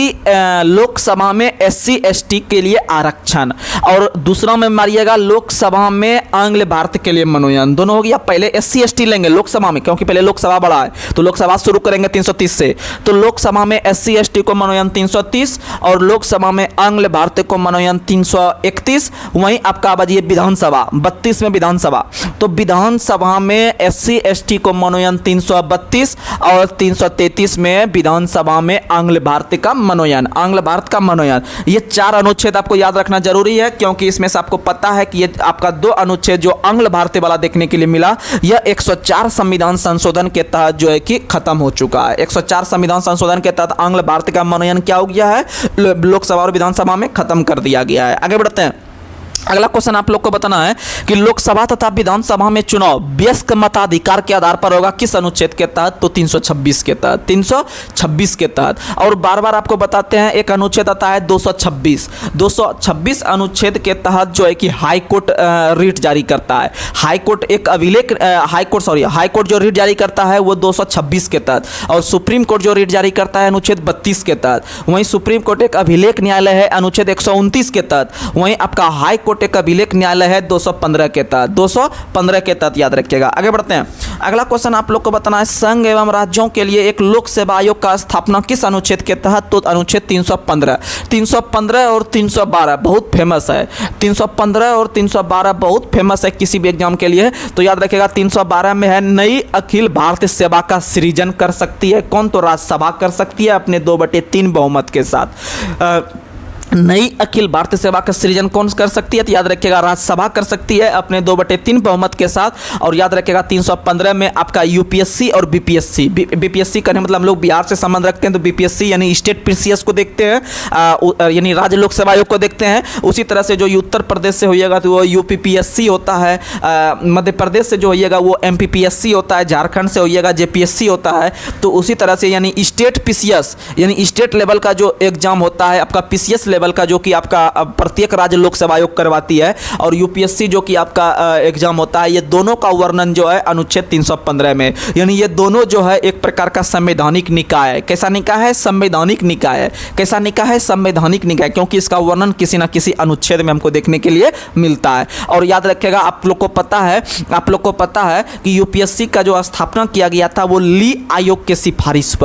लोकसभा में SC ST के लिए आरक्षण, और दूसरा में मारिएगा लोकसभा में आंग्ल भारत के लिए मनोनयन। दोनों हो गया। पहले SC ST लेंगे लोकसभा में क्योंकि पहले लोकसभा बड़ा है, तो लोकसभा शुरू करेंगे 330 से। तो लोकसभा में SC ST को मनोनयन 330 और लोकसभा में आंग्ल भारत को मनोनयन 331। वहीं आपका बजिए विधानसभा 32 में विधानसभा, तो विधानसभा में SC ST को मनोनयन 332 और 333 में विधानसभा में आंग्ल भारत का मनोनयन, आंग्ल भारत का मनोनयन। ये 4 अनुच्छेद आपको याद रखना जरूरी है क्योंकि इसमें से आपको पता है कि ये आपका 2 अनुच्छेद जो आंग्ल भारत वाला देखने के लिए मिला, यह 104 संविधान संशोधन के तहत जो है कि खत्म हो चुका है। 104 संविधान संशोधन के तहत आंग्ल भारत का मनोनयन क्या हो गया है? लोकसभा और विधानसभा में खत्म कर दिया गया है। आगे बढ़ते हैं। अगला क्वेश्चन आप लोग को बताना है कि लोकसभा तथा विधानसभा में चुनाव वयस्क मताधिकार के आधार पर होगा किस अनुच्छेद के तहत? तो 326 के तहत, 326 के तहत। और बार बार आपको बताते हैं एक अनुच्छेद आता है 226, 226 अनुच्छेद के तहत जो है कि हाई कोर्ट रीट जारी करता है। हाई कोर्ट एक अभिलेख हाई कोर्ट जो रीट जारी करता है वो 226 के तहत, और सुप्रीम कोर्ट जो रीट जारी करता है अनुच्छेद 32 के तहत। वहीं सुप्रीम कोर्ट एक अभिलेख न्यायालय है अनुच्छेद 129 के तहत। वहीं आपका हाई कोर्ट एक अभिलेख न्यायालय है 215 के तहत, 215 के तहत याद रखिएगा। आगे बढ़ते हैं। अगला क्वेश्चन आप लोग को बताना है संघ एवं राज्यों के लिए एक लोक सेवा आयोग का स्थापना किस अनुच्छेद के तहत? तो अनुच्छेद 315, 315 और 312 बहुत फेमस है। 315 और 312 बहुत फेमस है किसी भी एग्जाम के लिए। तो याद रखिएगा 312 में है नई अखिल भारतीय सेवा का सृजन कर सकती है कौन? तो राज्यसभा कर सकती है अपने 2/3 बहुमत के साथ। नई अखिल भारतीय सेवा का सृजन कौन कर सकती है? तो याद रखिएगा राज्यसभा कर सकती है अपने 2/3 बहुमत के साथ। और याद रखिएगा 315 में आपका यूपीएससी और बीपीएससी, बीपीएससी करने मतलब हम लोग बिहार से संबंध रखते हैं तो बीपीएससी यानी स्टेट पीसीएस को देखते हैं, यानी राज्य लोक सेवा आयोग को देखते हैं। उसी तरह से जो उत्तर प्रदेश से होइएगा तो वो यूपीपीएससी होता है, मध्य प्रदेश से जो होइएगा वो एमपीपीएससी होता है, झारखंड से होइएगा जेपीएससी होता है। तो उसी तरह से यानी स्टेट पीसीएस यानी स्टेट लेवल का जो एग्जाम होता है आपका पीसीएस लेवल का जो कि आपका प्रत्येक राज्य लोक सेवा आयोग करवाती है, और यूपीएससी जो कि आपका एग्जाम होता है, ये दोनों का वर्णन जो है अनुच्छेद 315 में। यानी ये दोनों जो है एक प्रकार का संवैधानिक निकाय है। कैसा निकाय है? संवैधानिक निकाय है। कैसा निकाय है? संवैधानिक निकाय, क्योंकि इसका वर्णन किसी ना किसी अनुच्छेद में हमको देखने के लिए मिलता है। और याद रखिएगा आप लोग को पता है कि यूपीएससी का जो स्थापना किया गया था वो ली आयोग के सिफारिश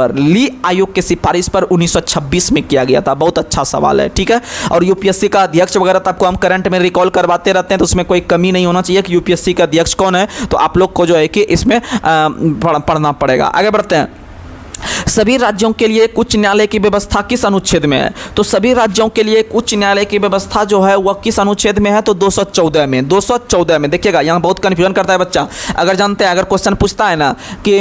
पर 1926 में किया गया था। बहुत अच्छा सवाल है, ठीक है। और यूपीएससी का अध्यक्ष वगैरह तो आपको हम करंट में रिकॉल करवाते रहते हैं, तो उसमें कोई कमी नहीं होना चाहिए कि यूपीएससी का अध्यक्ष कौन है। तो आप लोग को जो है कि इसमें पढ़ना पड़ेगा। आगे बढ़ते हैं। सभी राज्यों के लिए उच्च न्यायालय की व्यवस्था किस अनुच्छेद में है? तो सभी राज्यों के लिए उच्च न्यायालय की व्यवस्था जो है वह किस अनुच्छेद में है? तो 214 में। 214 में देखिएगा, यहाँ बहुत कन्फ्यूजन करता है बच्चा। अगर जानते हैं, अगर क्वेश्चन पूछता है ना कि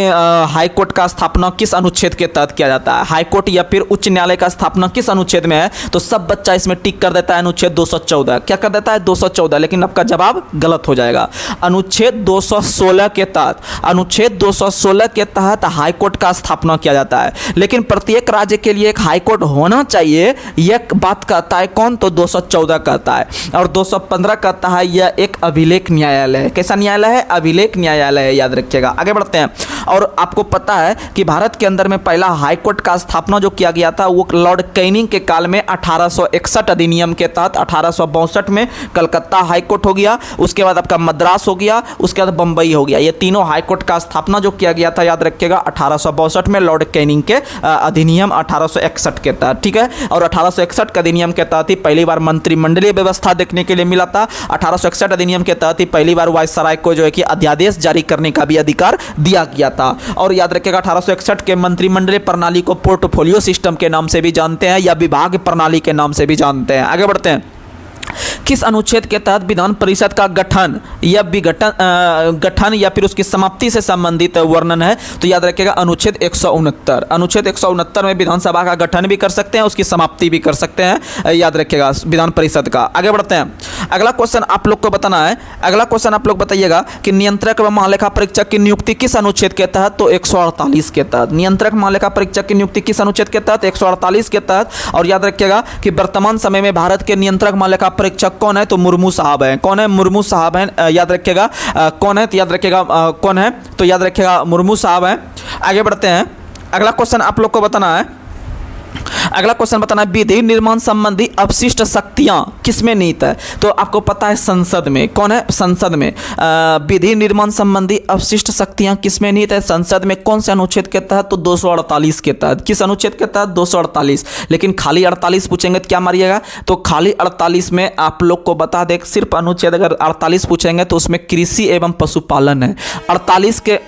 हाई कोर्ट का स्थापना किस अनुच्छेद के तहत किया जाता है, हाई कोर्ट या फिर उच्च न्यायालय का स्थापना किस अनुच्छेद में है, तो सब बच्चा इसमें टिक कर देता है अनुच्छेद 214। क्या कर देता है? 214। लेकिन आपका जवाब गलत हो जाएगा। अनुच्छेद 216 के तहत, अनुच्छेद 216 के तहत हाई कोर्ट का स्थापना किया जाता है। लेकिन प्रत्येक राज्य के लिए एक हाई कोर्ट होना चाहिए, यह बात कहता है कौन? तो 214 कहता है। और 215 कहता है यह एक अभिलेख न्यायालय है। कैसा न्यायालय है? अभिलेख न्यायालय है, याद रखिएगा। आगे बढ़ते हैं। और आपको पता है कि भारत के अंदर में पहला हाई कोर्ट का स्थापना जो किया गया था वो लॉर्ड कैनिंग के काल में 1861 अधिनियम के तहत 1862 में कलकत्ता हाई कोर्ट हो गया, उसके बाद आपका मद्रास हो गया, उसके बाद बंबई हो गया। ये तीनों हाई कोर्ट का स्थापना जो किया गया था, याद रखिएगा 1862 में लॉर्ड कैनिंग के अधिनियम 1861 के तहत, ठीक है। और 1861 के अधिनियम के तहत ही पहली बार मंत्रिमंडलीय व्यवस्था देखने के लिए मिला था। 1861 अधिनियम के तहत ही पहली बार वायसराय को जो है कि अध्यादेश जारी करने का भी अधिकार दिया गया था। और याद रखिएगा 1861 के मंत्रिमंडलीय प्रणाली को पोर्टफोलियो सिस्टम के नाम से भी जानते हैं या विभाग प्रणाली के नाम से भी जानते हैं। आगे बढ़ते हैं। किस अनुच्छेद के तहत विधान परिषद का गठन या गठन या फिर उसकी समाप्ति से संबंधित वर्णन है? तो याद रखिएगा अनुच्छेद 169। अनुच्छेद 169 में विधानसभा का गठन भी कर सकते हैं, उसकी समाप्ति भी कर सकते हैं, याद रखिएगा विधान परिषद का। आगे बढ़ते हैं। अगला क्वेश्चन आप लोग को बताना है। अगला क्वेश्चन आप लोग बताइएगा कि नियंत्रक व महालेखा परीक्षक की नियुक्ति किस अनुच्छेद के तहत? तो 148 के तहत। नियंत्रक महालेखा परीक्षक की नियुक्ति किस अनुच्छेद के तहत? 148 के तहत। और याद रखिएगा कि वर्तमान समय में भारत के नियंत्रक महालेखा परीक्षक कौन है? तो मुर्मू साहब हैं। कौन है? मुर्मू साहब हैं, याद रखिएगा। कौन है? तो याद रखिएगा कौन है? तो याद रखिएगा मुर्मू साहब हैं। आगे बढ़ते हैं। अगला क्वेश्चन आप लोग को बताना है। अगला क्वेश्चन बताना है विधि निर्माण संबंधी अवशिष्ट शक्तियां किसमें निहित है? तो आपको पता है संसद में। कौन है? संसद में। विधि निर्माण संबंधी अवशिष्ट शक्तियां किसमें निहित है? संसद में। कौन से अनुच्छेद के तहत? तो 248 के तहत। किस अनुच्छेद के तहत? 248। लेकिन खाली 48 पूछेंगे तो क्या मारिएगा? तो खाली 48 में आप लोग को बता दें सिर्फ अनुच्छेद अगर 48 पूछेंगे तो उसमें कृषि एवं पशुपालन है। 48 के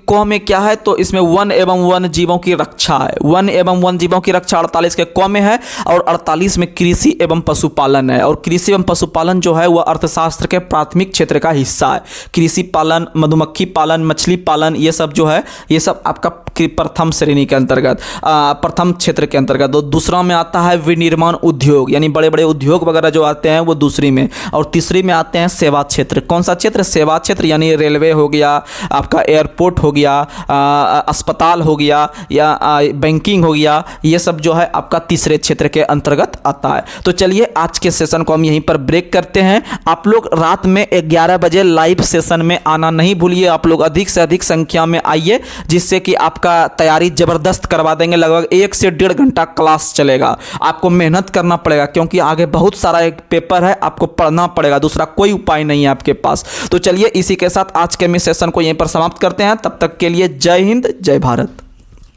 क में क्या है? तो इसमें वन एवं वन जीवों की रक्षा है। वन एवं वन जीवों की रक्षा 48 के क में है। और 48 में कृषि एवं पशुपालन है। और कृषि एवं पशुपालन जो है वह अर्थशास्त्र के प्राथमिक क्षेत्र का हिस्सा है। कृषि पालन, मधुमक्खी पालन, मछली पालन, ये सब जो है ये सब आपका प्रथम श्रेणी के अंतर्गत, प्रथम क्षेत्र के अंतर्गत। दूसरा में आता है विनिर्माण उद्योग, यानी बड़े बड़े उद्योग वगैरह जो आते हैं वो दूसरी में। और तीसरी में आते हैं सेवा क्षेत्र। कौन सा क्षेत्र? सेवा क्षेत्र, यानी रेलवे हो गया, आपका एयरपोर्ट हो गया, अस्पताल हो गया या बैंकिंग हो गया, ये सब जो है आपका तीसरे क्षेत्र के अंतर्गत आता है। तो चलिए आज के सेशन को हम यहीं पर ब्रेक करते हैं। आप लोग रात में 11 बजे लाइव सेशन में आना नहीं भूलिए। आप लोग अधिक से अधिक संख्या में आइए, जिससे कि आपका तैयारी जबरदस्त करवा देंगे। लगभग 1 से 1.5 घंटा क्लास चलेगा। आपको मेहनत करना पड़ेगा क्योंकि आगे बहुत सारा एक पेपर है, आपको पढ़ना पड़ेगा। दूसरा कोई उपाय नहीं है आपके पास। तो चलिए इसी के साथ आज के सेशन को यहीं पर समाप्त करते हैं। तब तक के लिए जय हिंद, जय भारत।